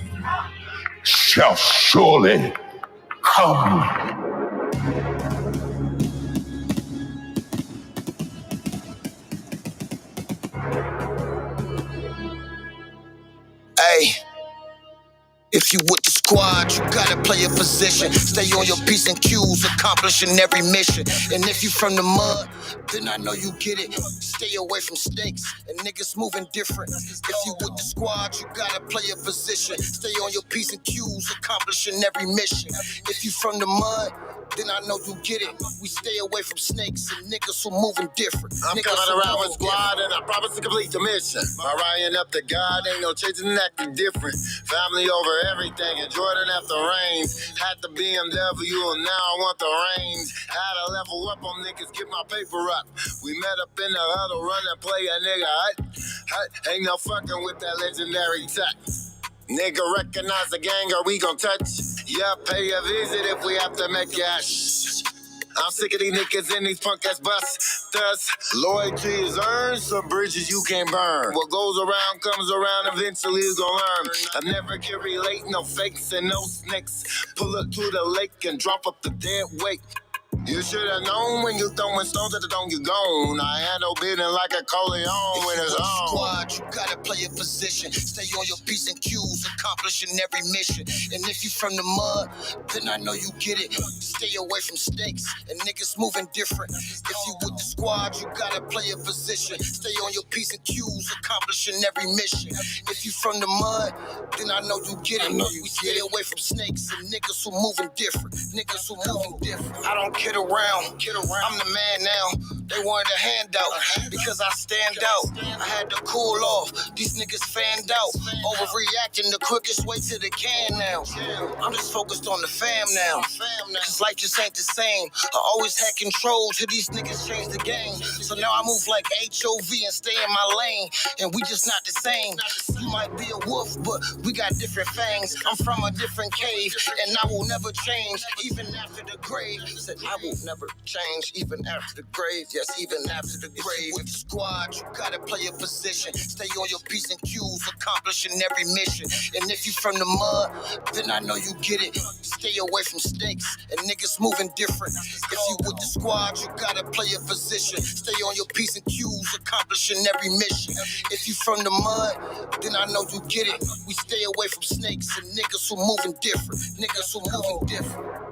shall surely come. Hey. If you with the squad, you gotta play a position. Stay on your P's and Q's, accomplishing every mission. And if you from the mud, then I know you get it. Stay away from snakes and niggas moving different. If you with the squad, you gotta play a position. Stay on your P's and Q's, accomplishing every mission. If you from the mud, then I know you get it. We stay away from snakes and niggas who moving different. I'm coming around with squad and I promise to complete the mission. My Ryan up to God, ain't no changing and acting different. Family over everything and Jordan after Reigns. Had the BMW and now I want the range. Had to level up on niggas, get my paper up. We met up in the huddle, run and play a nigga hut. Ain't no fucking with that legendary tech. Nigga recognize the gang or we gon' touch. Yeah, pay a visit if we have to make ya shh. I'm sick of these niggas and these punk ass busters. Loyalty is earned, some bridges you can't burn. What goes around comes around, eventually you gon' learn. I never can relate, no fakes and no snakes. Pull up to the lake and drop up the dead weight. You should have known when you throwing stones at the dome, you gone. I handle business like a Corleone when it's on. Squad, you gotta play a position. Stay on your P's and Q's, accomplishing every mission. And if you from the mud, then I know you get it. Stay away from snakes and niggas moving different. If you with the squad, you gotta play a position. Stay on your P's and Q's, accomplishing every mission. If you from the mud, then I know you get it. We stay away from snakes and niggas who moving different. Niggas who moving different. I don't kid around. I'm the man now. They wanted a handout because I stand out. I had to cool off. These niggas fanned out. Overreacting the quickest way to the can now. I'm just focused on the fam now. Cause life just ain't the same. I always had control till these niggas changed the game. So now I move like HOV and stay in my lane. And we just not the same. You might be a wolf, but we got different fangs. I'm from a different cave, and I will never change, even after the grave. Said I will never change, even after the grave. Yes, even after the grave. With the squad, you gotta play a position. Stay on your P's and Q's, accomplishing every mission. And if you from the mud, then I know you get it. Stay away from snakes and niggas moving different. If you with the squad, you gotta play a position. Stay on your P's and Q's, accomplishing every mission. If you from the mud, then I know you get it. We stay away from snakes and niggas who moving different. Niggas who moving different.